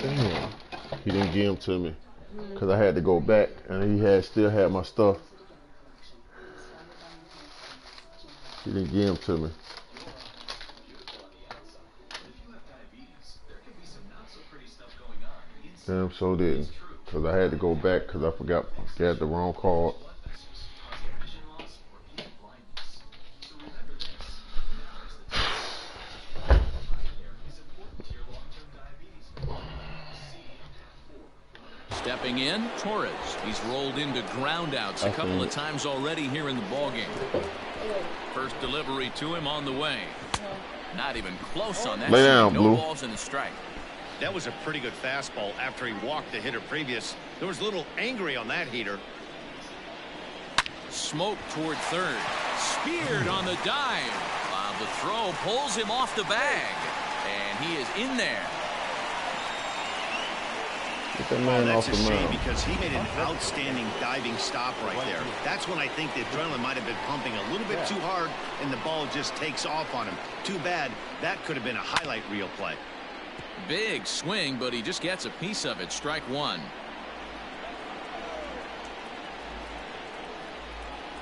Damn, he didn't give them to me because I had to go back and he still had my stuff. He didn't give them to me. Damn, so didn't, because I had to go back because I forgot I had the wrong card. Stepping in, Torres. He's rolled into groundouts a couple of times already here in the ballgame. First delivery to him on the way. Not even close on that. Lay down, no Blue. balls and a strike. That was a pretty good fastball after he walked the hitter previous. There was a little angry on that heater. Smoke toward third. Speared on the dive. The throw pulls him off the bag. And he is in there. Get that man That's off a the shame mound. because he made an outstanding diving stop right there. That's when I think the adrenaline might have been pumping a little bit too hard and the ball just takes off on him. Too bad. That could have been a highlight reel play. Big swing, but he just gets a piece of it. Strike 1.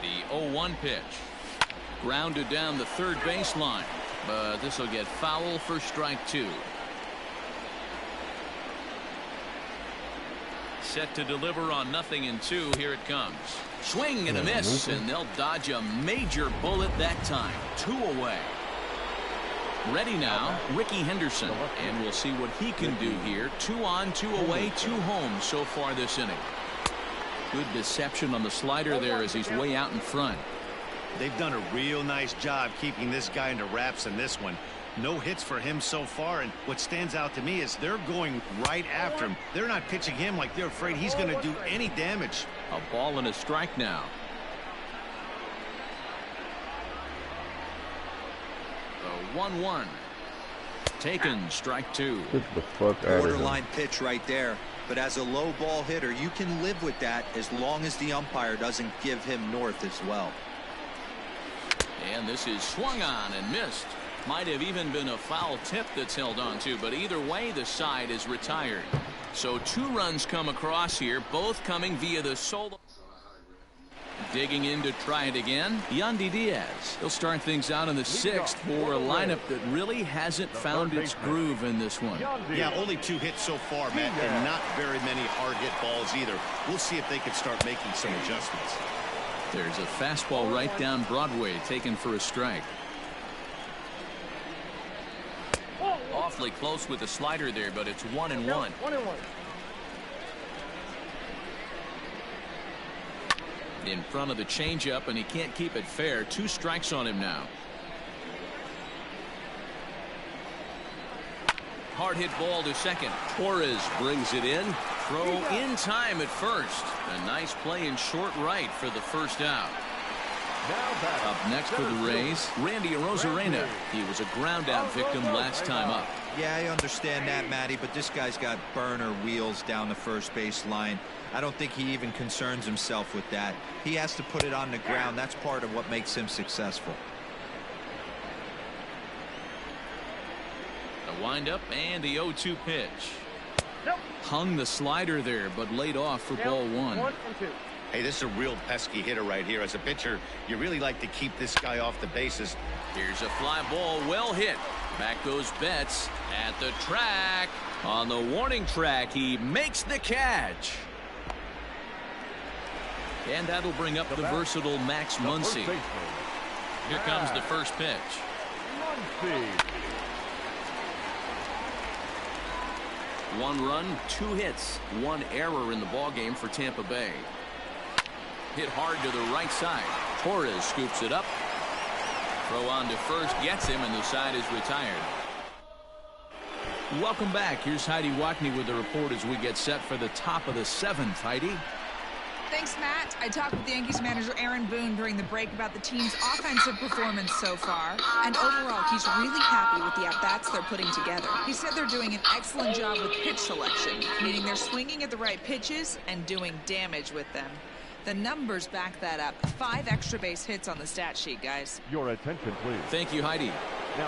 The 0-1 pitch. Grounded down the third baseline, but this will get foul for strike 2. Set to deliver on 0-2. Here it comes. Swing and a miss, and they'll dodge a major bullet that time. 2 away. Ready now, Ricky Henderson, and we'll see what he can do here. 2 on, 2 away, 2 home so far this inning. Good deception on the slider there as he's way out in front. They've done a real nice job keeping this guy into wraps in this one. No hits for him so far, and what stands out to me is they're going right after him. They're not pitching him like they're afraid he's going to do any damage. A ball and a strike now. The 1-1. Taken, strike 2. Get the fuck out of here. Borderline pitch right there. But as a low ball hitter, you can live with that as long as the umpire doesn't give him north as well. And this is swung on and missed. Might have even been a foul tip that's held on to, but either way the side is retired. So 2 runs come across here, both coming via the solo. Digging in to try it again, Yandy Diaz. He'll start things out in the 6th for a lineup that really hasn't found its groove in this one. Yeah, only 2 hits so far, Matt, and not very many hard hit balls either. We'll see if they can start making some adjustments. There's a fastball right down Broadway, taken for a strike. Awfully close with the slider there, but it's 1-1. In front of the changeup, and he can't keep it fair. 2 strikes on him now. Hard hit ball to second. Torres brings it in. Throw in time at first. A nice play in short right for the first out. Up next for the Rays, Randy Arozarena. He was a ground-out victim last time up. Yeah, I understand that, Matty, but this guy's got burner wheels down the first base line. I don't think he even concerns himself with that. He has to put it on the ground. That's part of what makes him successful. A windup and the 0-2 pitch. Hung the slider there, but laid off for ball 1. Hey, this is a real pesky hitter right here. As a pitcher, you really like to keep this guy off the bases. Here's a fly ball, well hit. Back goes Betts at the track. On the warning track, he makes the catch. And that'll bring up the versatile Max Muncy. Here comes the first pitch. One run, 2 hits, 1 error in the ballgame for Tampa Bay. Hit hard to the right side. Torres scoops it up. Throw on to first, gets him, and the side is retired. Welcome back. Here's Heidi Wackney with the report as we get set for the top of the 7th. Heidi? Thanks, Matt. I talked with Yankees manager Aaron Boone during the break about the team's offensive performance so far. And overall, he's really happy with the at-bats they're putting together. He said they're doing an excellent job with pitch selection, meaning they're swinging at the right pitches and doing damage with them. The numbers back that up. 5 extra base hits on the stat sheet, guys. Your attention, please. Thank you, Heidi.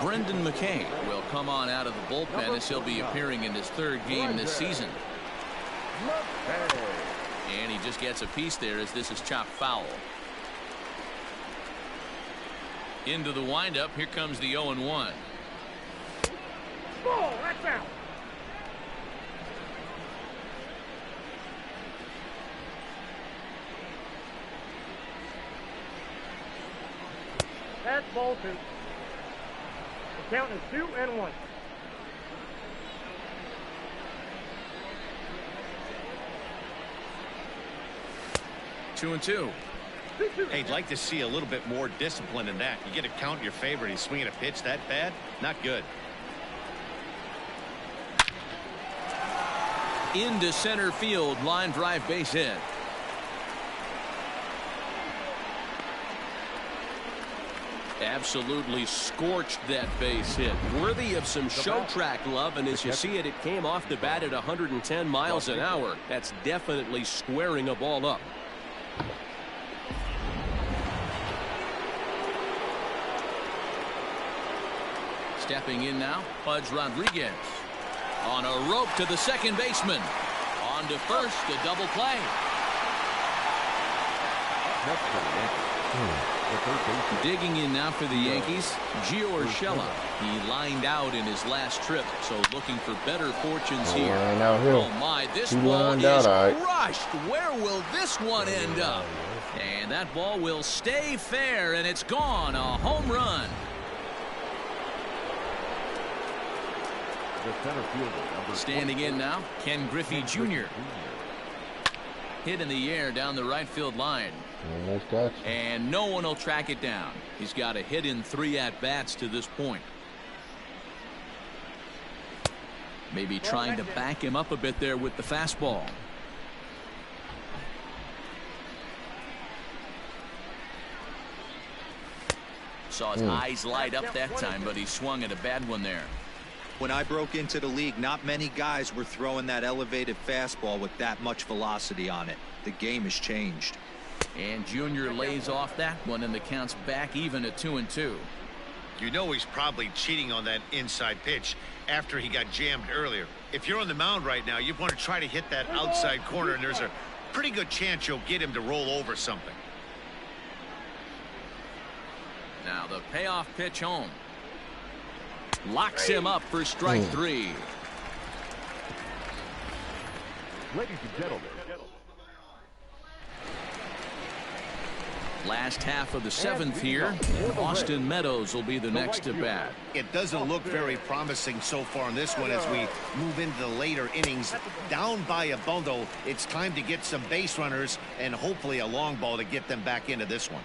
Brendan McKay will come on out of the bullpen as he'll be appearing in his 3rd game this season. And he just gets a piece there as this is chopped foul. Into the windup. Here comes the 0-1. Ball, that's out. That's ball 2. The count is 2-1. Two and two. Hey, I'd like to see a little bit more discipline in that. You get a count in your favor and he's swinging a pitch that bad? Not good. Into center field, line drive, base hit. Absolutely scorched that base hit. Worthy of some show track love, and as you see it, it came off the bat at 110 miles an hour. That's definitely squaring a ball up. Stepping in now, Pudge Rodriguez. On a rope to the second baseman. On to first, a double play. Digging in now for the Yankees, Gio Urshela. He lined out in his last trip, so looking for better fortunes here. Oh my, this ball is crushed. Where will this one end up? And that ball will stay fair, and it's gone. A home run. Standing in now, Ken Griffey Jr. Hit in the air down the right field line. And no one will track it down. He's got a hit in 3 at-bats to this point. Maybe trying to back him up a bit there with the fastball. Saw his eyes light up that time, but he swung at a bad one there. When I broke into the league, not many guys were throwing that elevated fastball with that much velocity on it. The game has changed. And Junior lays off that one, and the count's back even at 2-2. You know he's probably cheating on that inside pitch after he got jammed earlier. If you're on the mound right now, you want to try to hit that outside corner, and there's a pretty good chance you'll get him to roll over something. Now the payoff pitch home. Locks him up for strike 3. Ladies and gentlemen. Last half of the 7th here. Austin Meadows will be the next to bat. It doesn't look very promising so far in this one as we move into the later innings. Down by a bundle, it's time to get some base runners and hopefully a long ball to get them back into this one.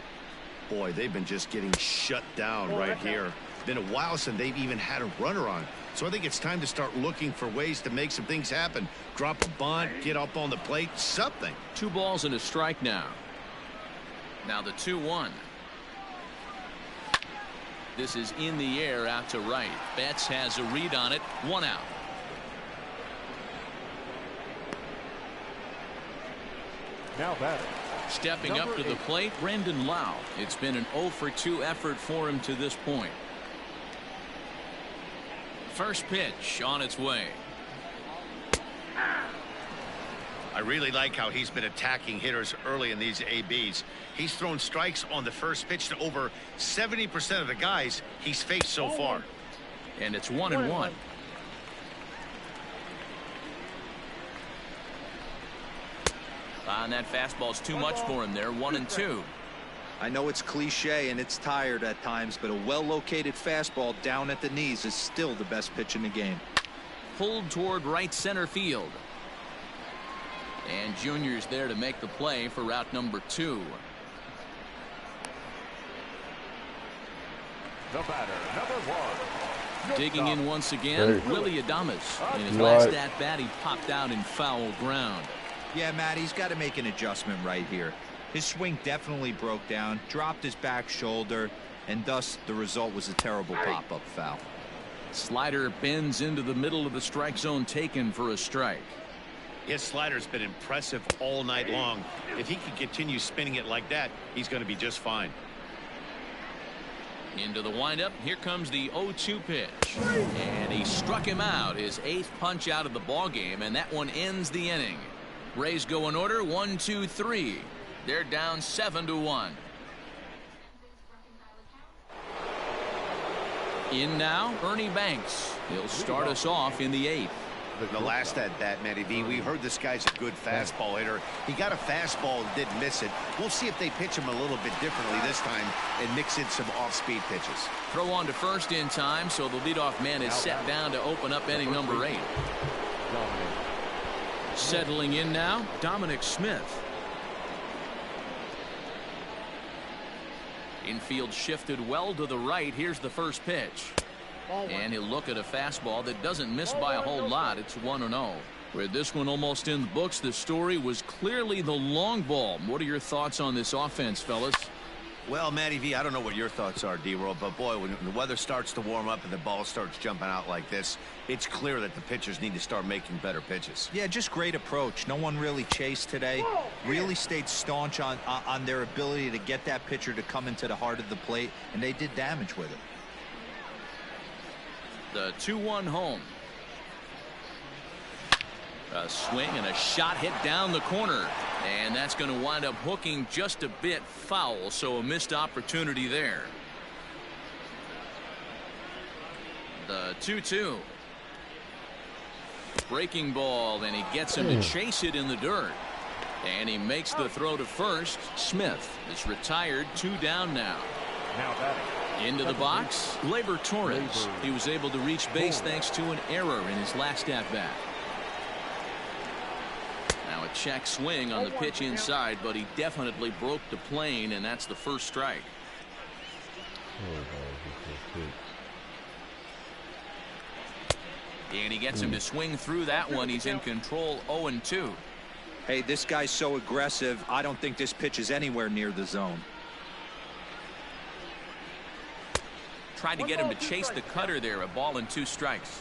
Boy, they've been just getting shut down right here. Been a while since they've even had a runner on. So I think it's time to start looking for ways to make some things happen. Drop a bunt, get up on the plate, something. 2 balls and a strike now. Now the 2-1. This is in the air out to right. Betts has a read on it. 1 out. Now batting. Stepping up to the plate, Brandon Lau. It's been an 0 for 2 effort for him to this point. First pitch on its way. I really like how he's been attacking hitters early in these ABs. He's thrown strikes on the first pitch to over 70% of the guys he's faced so far. And it's 1-1. And that fastball's too much for him there. 1-2. I know it's cliche and it's tired at times, but a well-located fastball down at the knees is still the best pitch in the game. Pulled toward right center field. And Junior's there to make the play for route number 2. The batter, number 1. Digging in once again, Willie Adames. In his last at-bat, he popped out in foul ground. Yeah, Matt, he's got to make an adjustment right here. His swing definitely broke down, dropped his back shoulder, and thus the result was a terrible pop-up foul. Slider bends into the middle of the strike zone, taken for a strike. His slider's been impressive all night long. If he can continue spinning it like that, he's going to be just fine. Into the windup. Here comes the 0-2 pitch. And he struck him out. His 8th punch out of the ball game, and that one ends the inning. Rays go in order. 1, 2, 3. They're down 7-1. In now, Ernie Banks. He'll start us off in the 8th. The last at bat, Matty V, we heard this guy's a good fastball hitter. He got a fastball and didn't miss it. We'll see if they pitch him a little bit differently this time and mix in some off-speed pitches. Throw on to first in time, so the leadoff man is set down to open up inning number 8. Settling in now, Dominic Smith. Infield shifted well to the right. Here's the first pitch. And he'll look at a fastball that doesn't miss by a whole lot. It's 1-0. With this one almost in the books, the story was clearly the long ball. What are your thoughts on this offense, fellas? Well, Matty V, I don't know what your thoughts are, D-Roll, but boy, when the weather starts to warm up and the ball starts jumping out like this, it's clear that the pitchers need to start making better pitches. Yeah, just great approach. No one really chased today. Really stayed staunch on their ability to get that pitcher to come into the heart of the plate, and they did damage with it. The 2-1 home. A swing and a shot hit down the corner. And that's going to wind up hooking just a bit foul, so a missed opportunity there. The 2-2. Breaking ball, and he gets him to chase it in the dirt. And he makes the throw to first. Smith is retired. 2 down now. Now batting. Into the box, Gleyber Torres. He was able to reach base thanks to an error in his last at-bat. Now a check swing on the pitch inside, but he definitely broke the plane, and that's the first strike. And he gets him to swing through that one. He's in control. 0-2. Hey, this guy's so aggressive. I don't think this pitch is anywhere near the zone. Tried to get him to chase the cutter there. A ball and 2 strikes.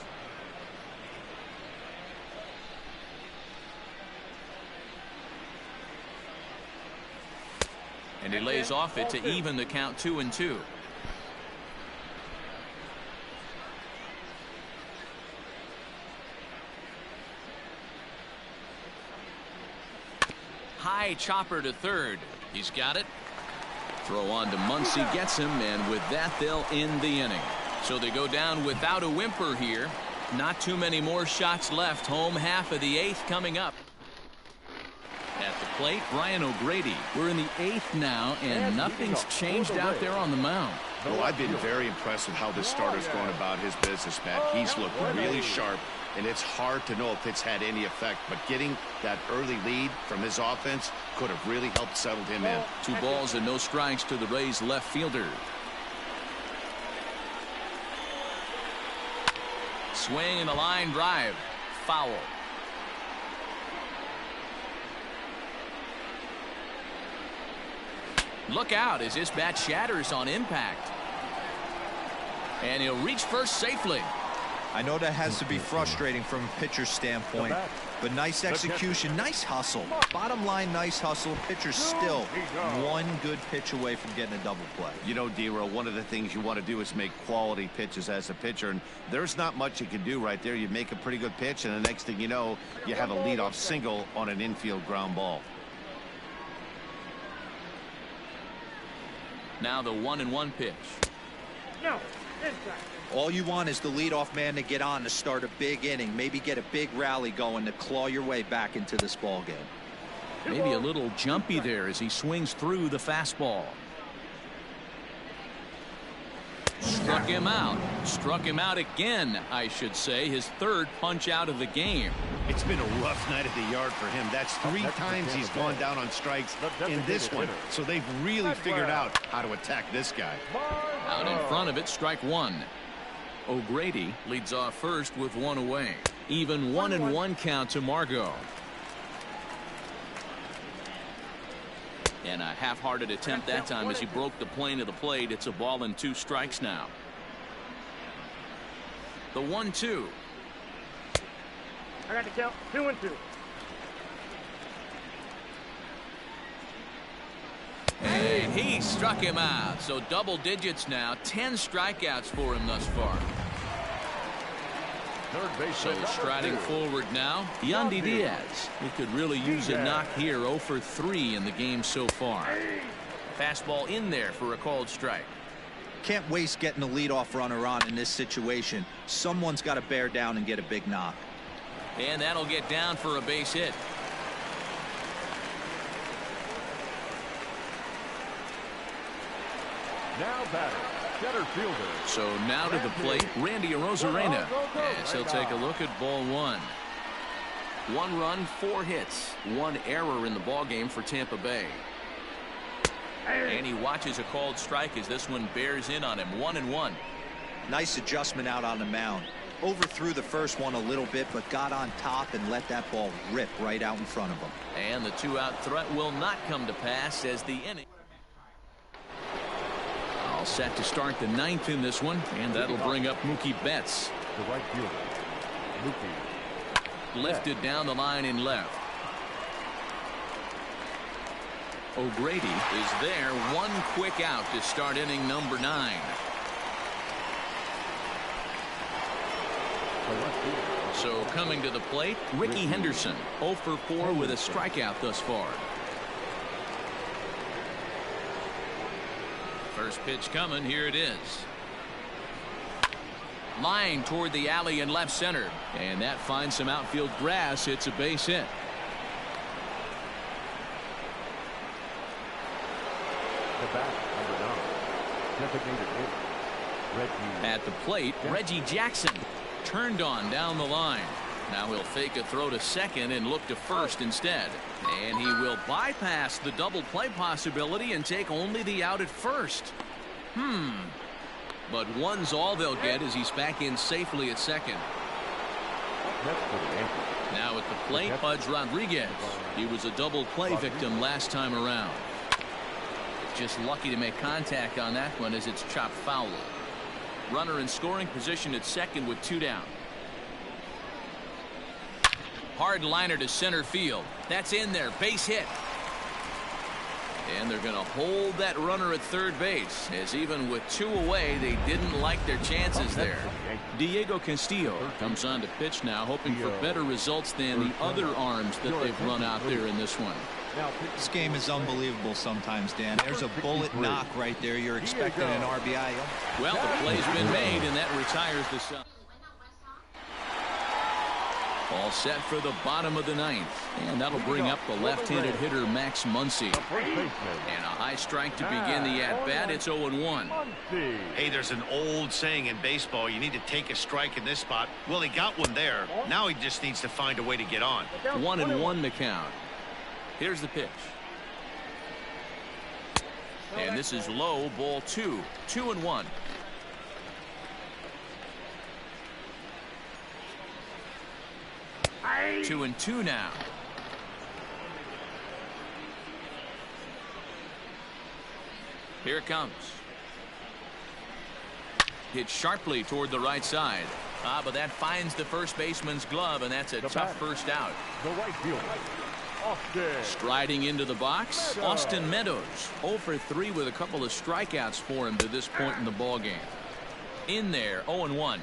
And he lays off it to even the count. 2-2. High chopper to third. He's got it. Throw on to Muncy, gets him, and with that they'll end the inning. So they go down without a whimper here. Not too many more shots left. Home half of the 8th coming up. At the plate, Brian O'Grady. We're in the 8th now, and nothing's changed out there on the mound. Well, I've been very impressed with how this starter's going about his business, Matt. He's looked really sharp, and it's hard to know if it's had any effect, but getting that early lead from his offense could have really helped settle him in. 2 balls and no strikes to the Rays left fielder. Swing and a line drive. Foul. Look out as this bat shatters on impact. And he'll reach first safely. I know that has to be frustrating from a pitcher's standpoint, but nice execution, nice hustle. Bottom line, nice hustle. Pitcher's still one good pitch away from getting a double play. You know, D-Row, one of the things you want to do is make quality pitches as a pitcher, and there's not much you can do right there. You make a pretty good pitch, and the next thing you know, you have a leadoff single on an infield ground ball. Now the 1-1 pitch. All you want is the leadoff man to get on to start a big inning, maybe get a big rally going to claw your way back into this ball game. Maybe a little jumpy there as he swings through the fastball. Struck him out. Struck him out again, I should say. His third punch out of the game. It's been a rough night at the yard for him. That's 3 times he's gone down on strikes in this one. So they've really figured out how to attack this guy. Out in front of it, strike one. O'Grady leads off first with 1 away. Even 1-1 count to Margot. And a half-hearted attempt that time as he broke the plane of the plate. It's a ball and 2 strikes now. The 1-2. I got to count 2-2. And he struck him out. So double digits now. 10 strikeouts for him thus far. So striding forward now, Yandy Diaz. He could really use a knock here. 0 for 3 in the game so far. Fastball in there for a called strike. Can't waste getting the leadoff runner on in this situation. Someone's got to bear down and get a big knock. And that'll get down for a base hit. Now batting, center fielder. So now to the plate, Randy Arozarena, as he'll take a look at ball 1. 1 run, 4 hits, 1 error in the ballgame for Tampa Bay. And he watches a called strike as this one bears in on him. 1-1. Nice adjustment out on the mound. Overthrew the first one a little bit, but got on top and let that ball rip right out in front of him. And the 2-out threat will not come to pass as the inning. All set to start the 9th in this one, and that'll bring up Mookie Betts. The right fielder, Mookie. Lifted down the line in left. O'Grady is there. 1 quick out to start inning number 9. So coming to the plate, Ricky Henderson. 0 for 4 with a strikeout thus far. First pitch coming. Here it is. Line toward the alley in left center. And that finds some outfield grass. It's a base hit. The bat, number 9. Designated hitter, Reggie. At the plate, Reggie Jackson. Turned on down the line. Now he'll fake a throw to second and look to first instead. And he will bypass the double play possibility and take only the out at first. But 1's all they'll get as he's back in safely at second. Now at the plate, Pudge Rodriguez. He was a double play victim last time around. Just lucky to make contact on that one as it's chopped foul. Runner in scoring position at second with 2 down. Hard liner to center field. That's in there. Base hit. And they're going to hold that runner at third base, as even with 2 away, they didn't like their chances there. Diego Castillo comes on to pitch now, hoping for better results than the other arms that they've run out there in this one. This game is unbelievable sometimes, Dan. There's a bullet knock right there. You're expecting an RBI. Well, the play's been made, and that retires the side. All set for the bottom of the 9th. And that'll bring up the left-handed hitter, Max Muncy. And a high strike to begin the at-bat. It's 0-1. Hey, there's an old saying in baseball, you need to take a strike in this spot. Well, he got one there. Now he just needs to find a way to get on. 1-1 the count. Here's the pitch. And this is low, ball 2. 2-1. Hey. 2-2 now. Here it comes. Hit sharply toward the right side. But that finds the first baseman's glove, and that's a tough first out. The right fielder, Austin. Striding into the box, Austin Meadows. 0 for 3 with a couple of strikeouts for him to this point in the ball game. In there, 0-1.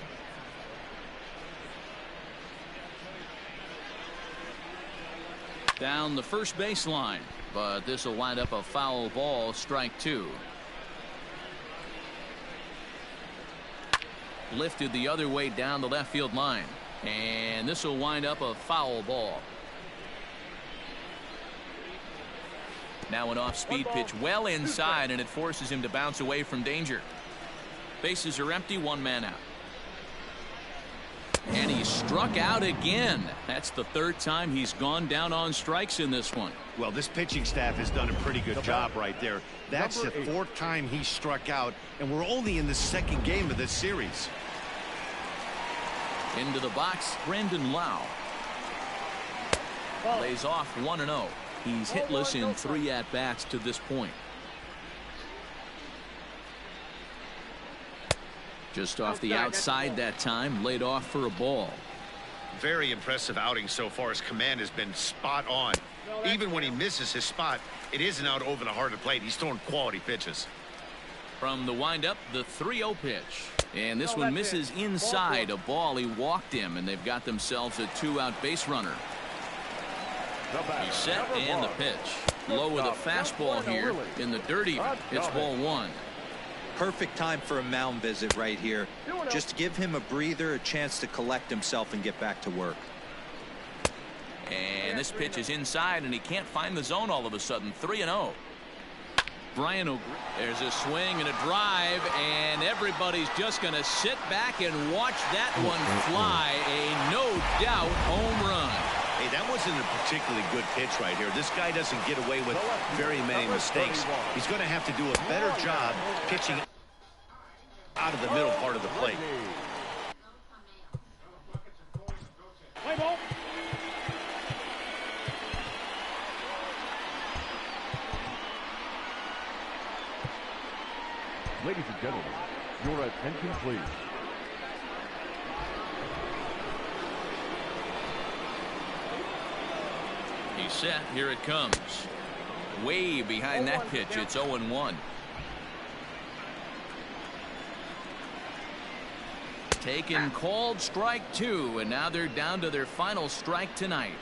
Down the first baseline, but this will wind up a foul ball, strike 2. Lifted the other way down the left field line, and this will wind up a foul ball. Now an off-speed pitch well inside, and it forces him to bounce away from danger. Bases are empty, 1 man out. And he struck out again. That's the 3rd time he's gone down on strikes in this one. Well, this pitching staff has done a pretty good job right there. That's the 4th time he struck out, and we're only in the 2nd game of this series. Into the box, Brandon Lau. Lays off 1-0. He's hitless in 3 at-bats to this point. Just off the outside that time, laid off for a ball. Very impressive outing so far. His command has been spot on. Even when he misses his spot, it isn't out over the heart of the plate. He's throwing quality pitches. From the windup, the 3-0 pitch. And this one misses inside. A ball, he walked him, and they've got themselves a 2-out base runner. He's set, and the pitch. Low with a fastball here in the dirty. It's ball 1. Perfect time for a mound visit right here. Just to give him a breather, a chance to collect himself and get back to work. And this pitch is inside, and he can't find the zone all of a sudden. 3-0. Brian O'Grady. There's a swing and a drive, and everybody's just going to sit back and watch that one fly. A no-doubt home run. Hey, that wasn't a particularly good pitch right here. This guy doesn't get away with very many mistakes. He's going to have to do a better job pitching out of the middle part of the plate. Ladies and gentlemen, your attention, please. He's set. Here it comes. Way behind that pitch. It's 0-1. Taken, called, strike 2, and now they're down to their final strike tonight.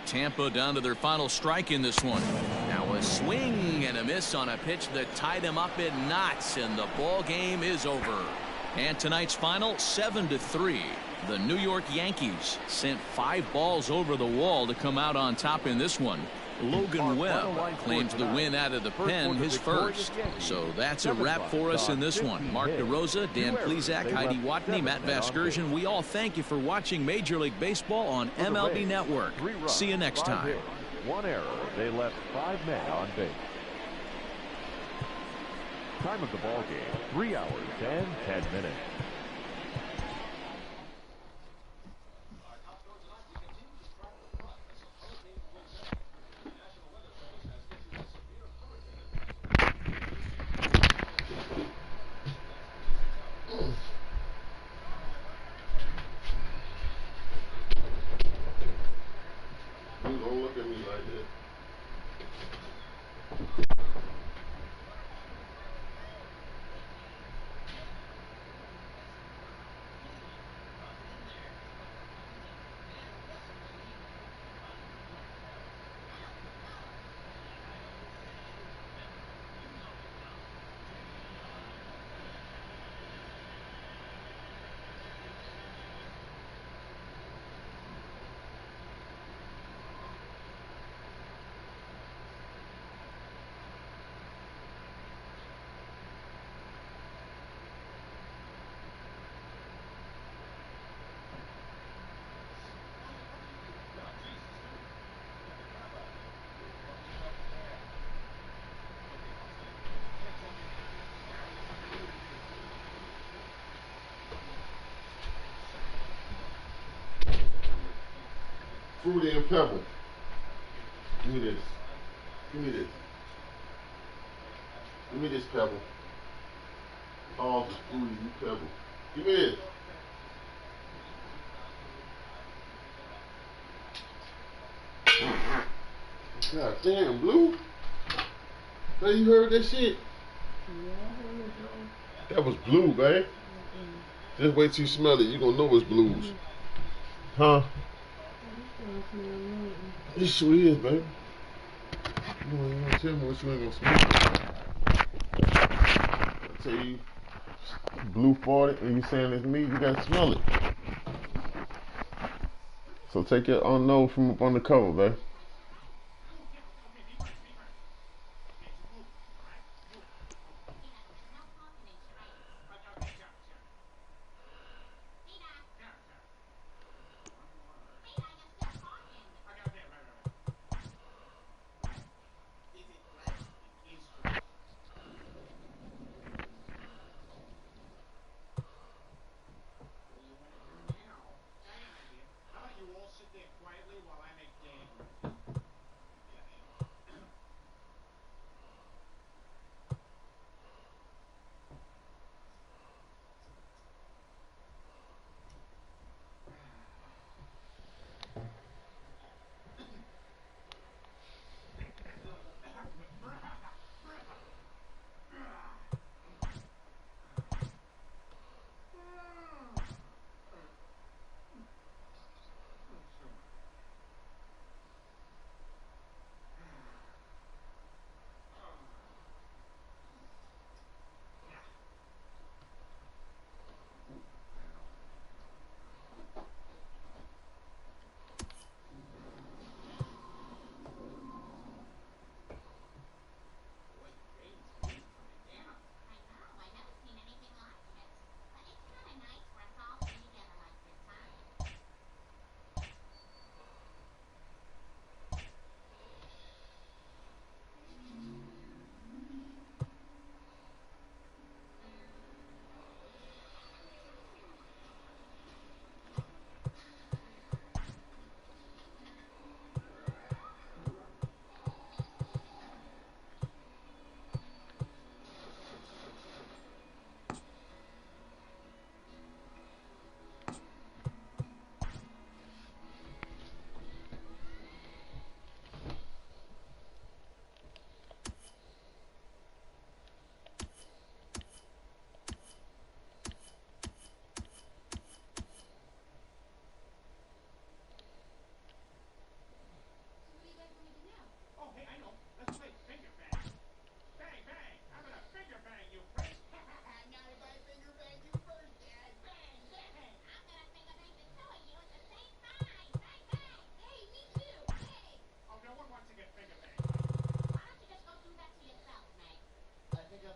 Tampa down to their final strike in this one. Now a swing and a miss on a pitch that tied him up in knots, and the ball game is over. And tonight's final, 7-3. The New York Yankees sent 5 balls over the wall to come out on top in this one. Logan Webb claims the win out of the pen, his first. So that's a wrap for us in this one. Mark DeRosa, Dan Plesac, Heidi Watney, Matt Vasgersian. We all thank you for watching Major League Baseball on MLB Network. See you next time. 1 error. They left 5 men on base. Time of the ball game, 3 hours and 10 minutes. Don't look at me like that. Fruity and Pebble. Give me this. Give me this. Give me this Pebble. Oh, ooh, you pebble. Give me this. God damn, Blue. Hey, you heard that shit? That was Blue, man. Just wait till you smell it. You gonna know it's Blues. Huh? It sure is, baby. You ain't gonna tell me what you ain't gonna smell. I tell you, Blue 40, and you saying it's me, you gotta smell it. So take your nose from up on the cover, baby. Sit there quietly while I make Dad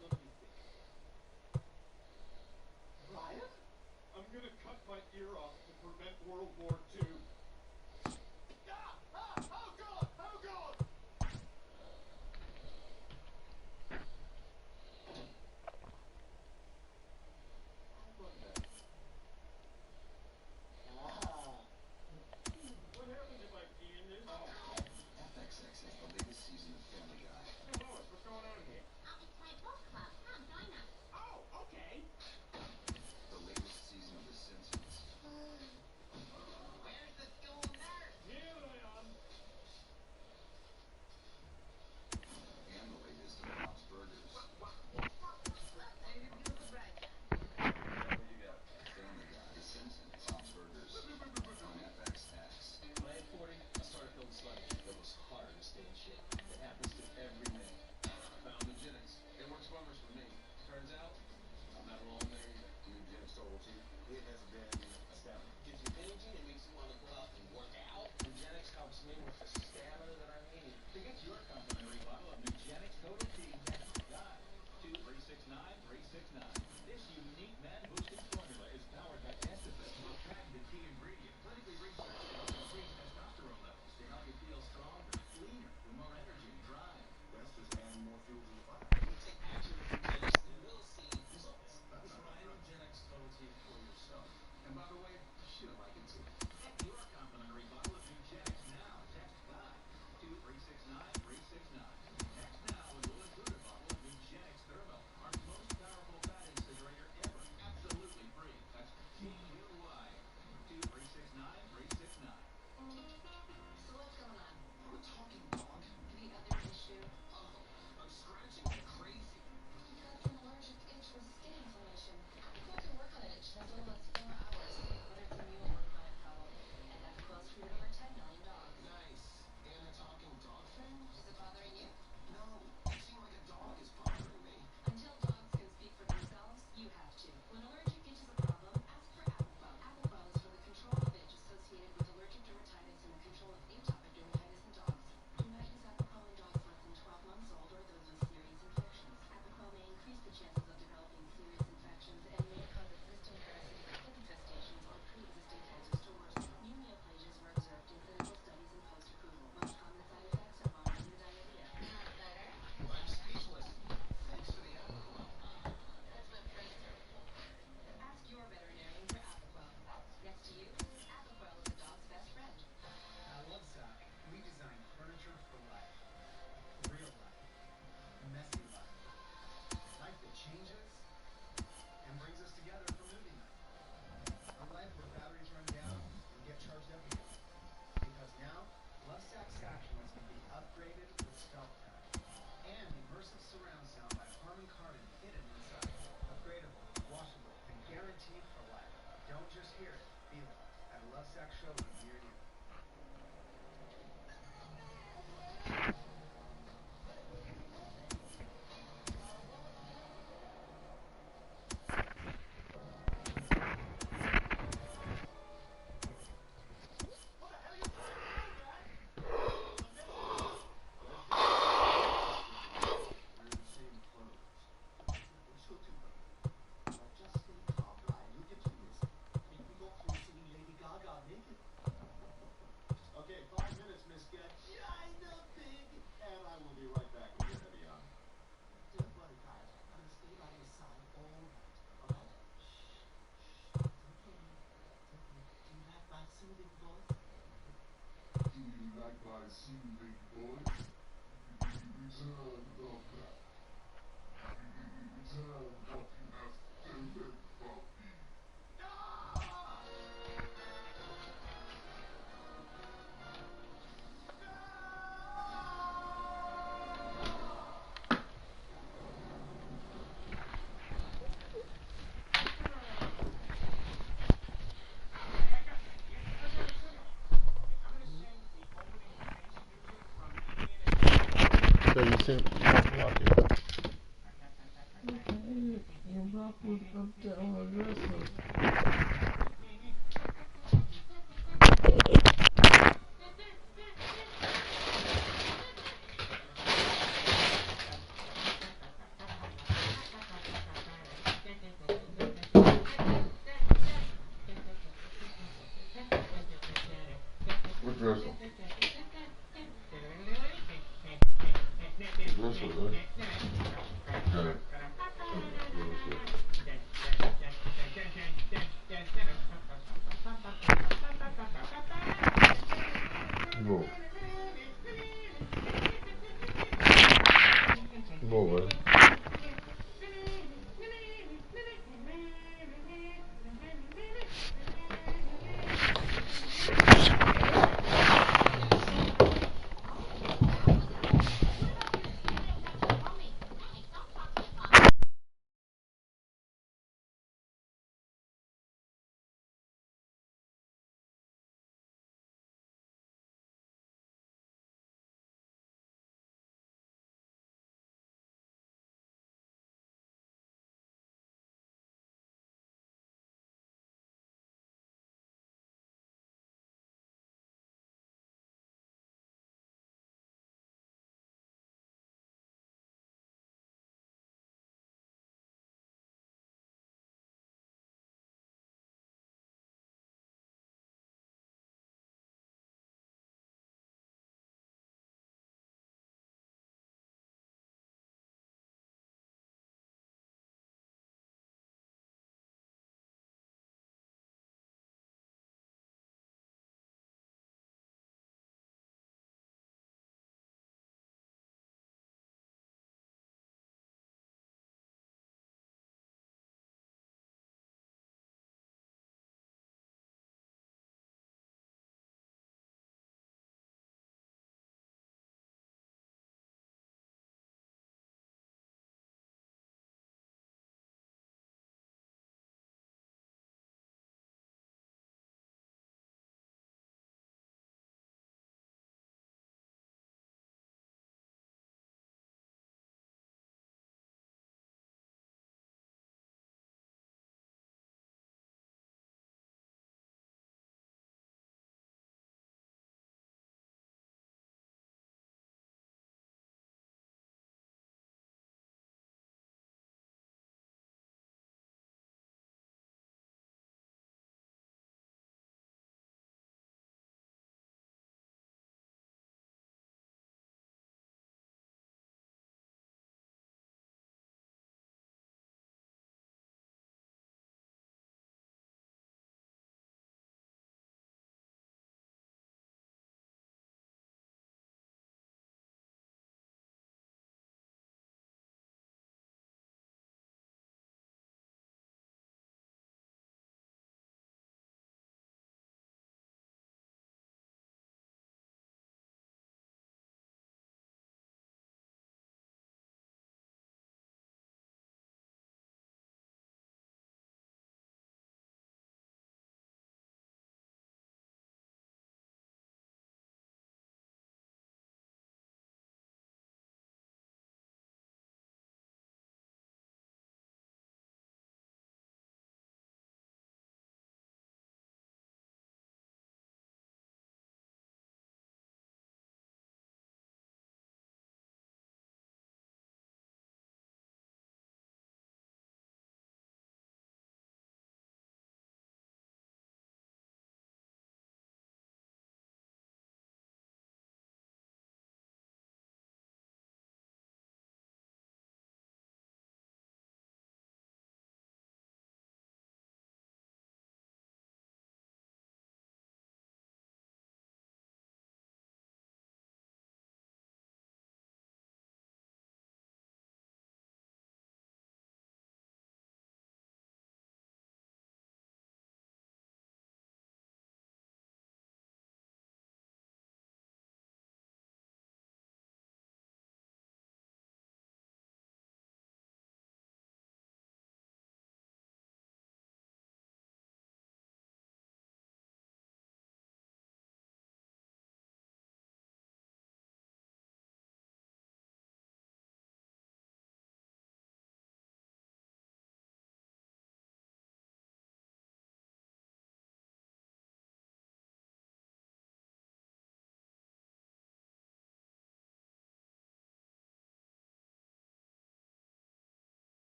ready. section near you. Okay, 5 minutes, Miss Gina Big, and I will be right back with your heavy on. Dear bodyguard, I'm gonna stay by your side all night, alright? Shh, shh, it's okay. It's okay. Do you like my soothing voice? Do you like my soothing voice? Return the map. Return what you have stolen from me. So you sent block it. Your block was up there on the dresser. What dresser? Dresser, right? Got it. Go. Go, man.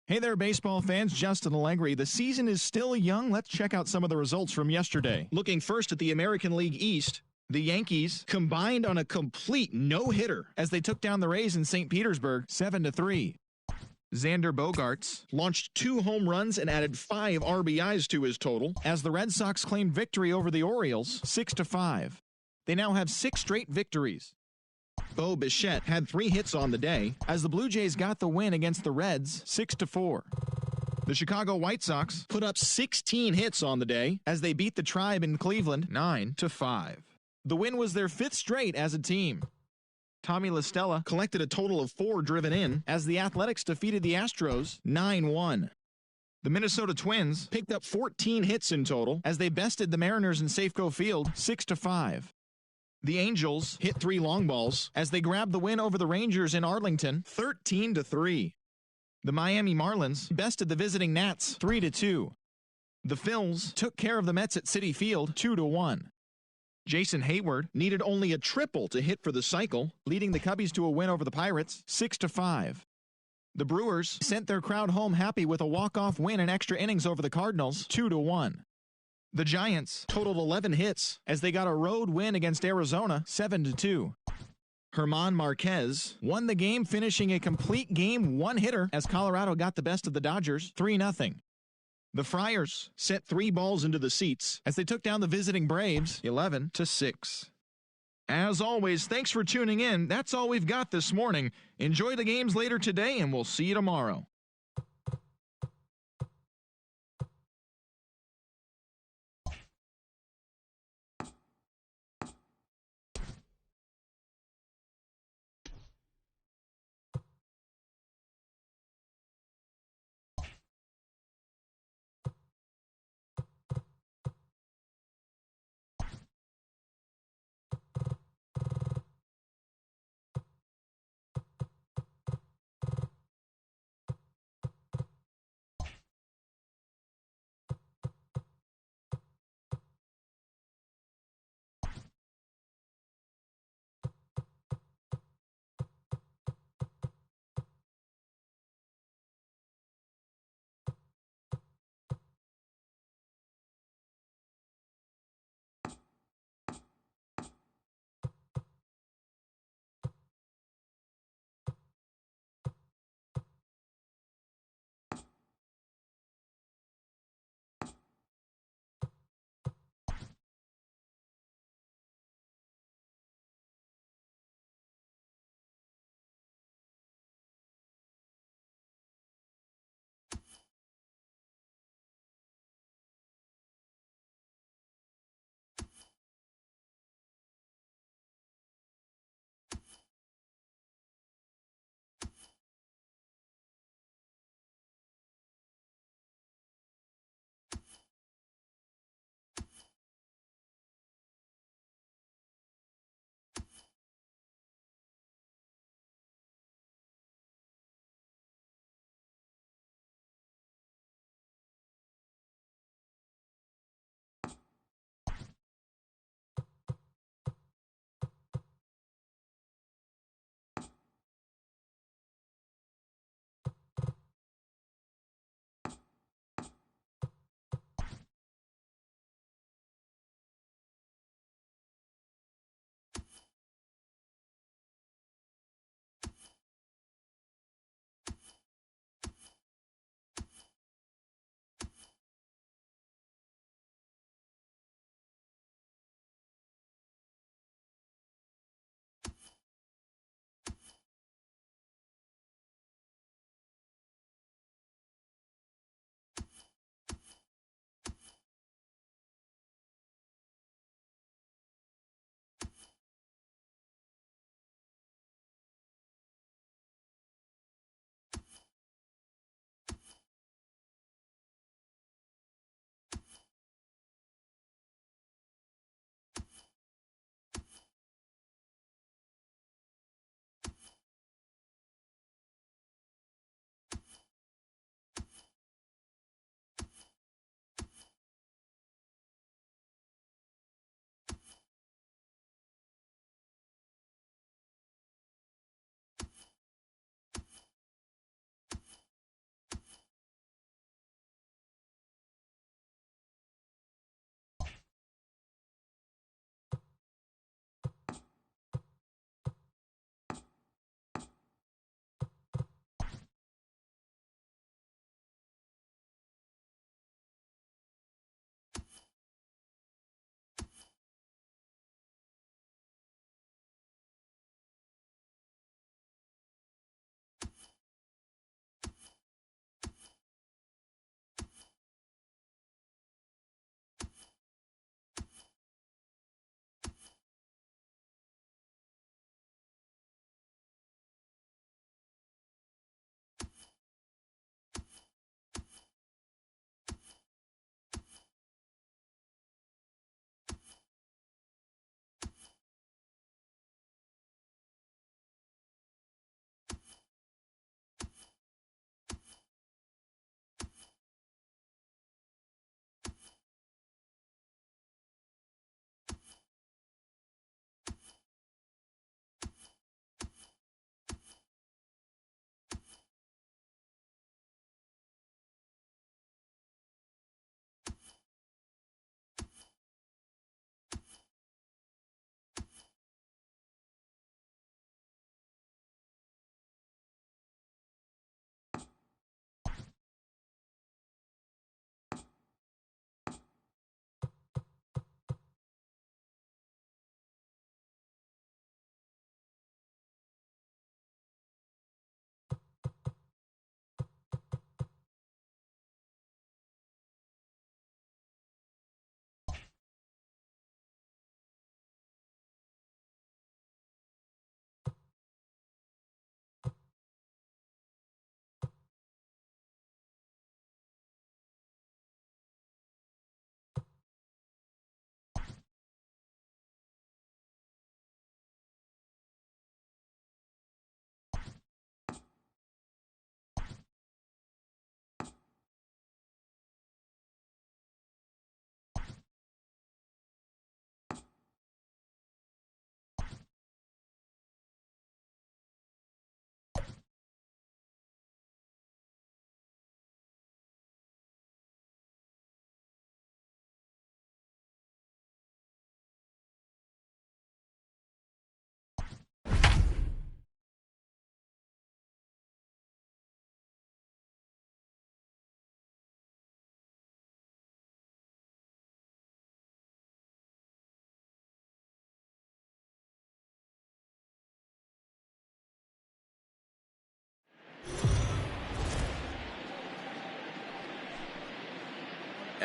Hey there, baseball fans. Justin Allegri. The season is still young. Let's check out some of the results from yesterday. Looking first at the American League East, the Yankees combined on a complete no-hitter as they took down the Rays in St. Petersburg 7-3. Xander Bogaerts launched 2 home runs and added 5 RBIs to his total as the Red Sox claimed victory over the Orioles 6-5. They now have 6 straight victories. Bo Bichette had 3 hits on the day as the Blue Jays got the win against the Reds 6-4. The Chicago White Sox put up 16 hits on the day as they beat the Tribe in Cleveland 9-5. The win was their 5th straight as a team. Tommy La Stella collected a total of 4 driven in as the Athletics defeated the Astros 9-1. The Minnesota Twins picked up 14 hits in total as they bested the Mariners in Safeco Field 6-5. The Angels hit 3 long balls as they grabbed the win over the Rangers in Arlington 13-3. The Miami Marlins bested the visiting Nats 3-2. The Phils took care of the Mets at Citi Field 2-1. Jason Hayward needed only a triple to hit for the cycle, leading the Cubbies to a win over the Pirates 6-5. The Brewers sent their crowd home happy with a walk-off win in extra innings over the Cardinals 2-1. The Giants totaled 11 hits as they got a road win against Arizona 7-2. German Marquez won the game, finishing a complete game 1-hitter as Colorado got the best of the Dodgers 3-0. The Friars sent 3 balls into the seats as they took down the visiting Braves 11-6. As always, thanks for tuning in. That's all we've got this morning. Enjoy the games later today, and we'll see you tomorrow.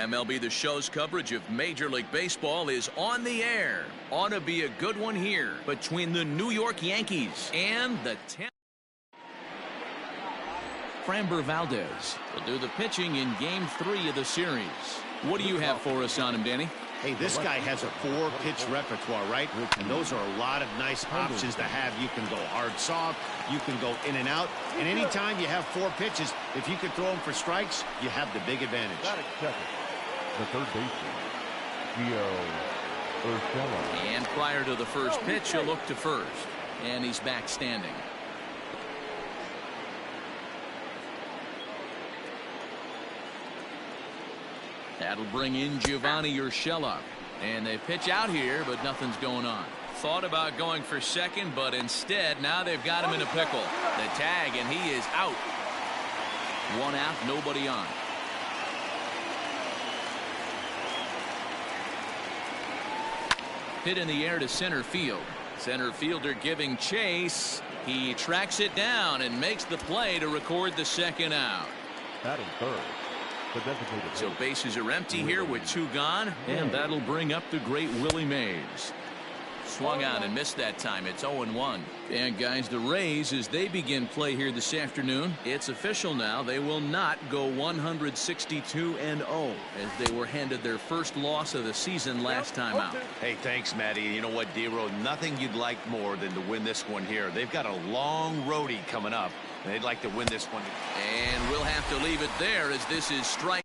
MLB The Show's coverage of Major League Baseball is on the air. Ought to be a good one here between the New York Yankees and the Framber Valdez will do the pitching in Game 3 of the series. What do you have for us on him, Danny? Hey, this guy has a 4-pitch repertoire, right? And those are a lot of nice options to have. You can go hard, soft. You can go in and out. And anytime you have 4 pitches, if you can throw them for strikes, you have the big advantage. The third baseman, Gio Urshela. And prior to the first pitch, he'll look to first. And he's back standing. That'll bring in Giovanni Urshela. And they pitch out here, but nothing's going on. Thought about going for second, but instead, now they've got him in a pickle. The tag, and he is out. 1 out, nobody on. Hit in the air to center field. Center fielder giving chase. He tracks it down and makes the play to record the second out. Batting third. So bases are empty here with 2 gone, and that'll bring up the great Willie Mays. Swung on and missed that time. It's 0-1. And guys, the Rays, as they begin play here this afternoon, it's official now. They will not go 162-0 as they were handed their first loss of the season last time out. Hey, thanks, Matty. You know what, D-Row? Nothing you'd like more than to win this one here. They've got a long roadie coming up. They'd like to win this one. And we'll have to leave it there as this is strike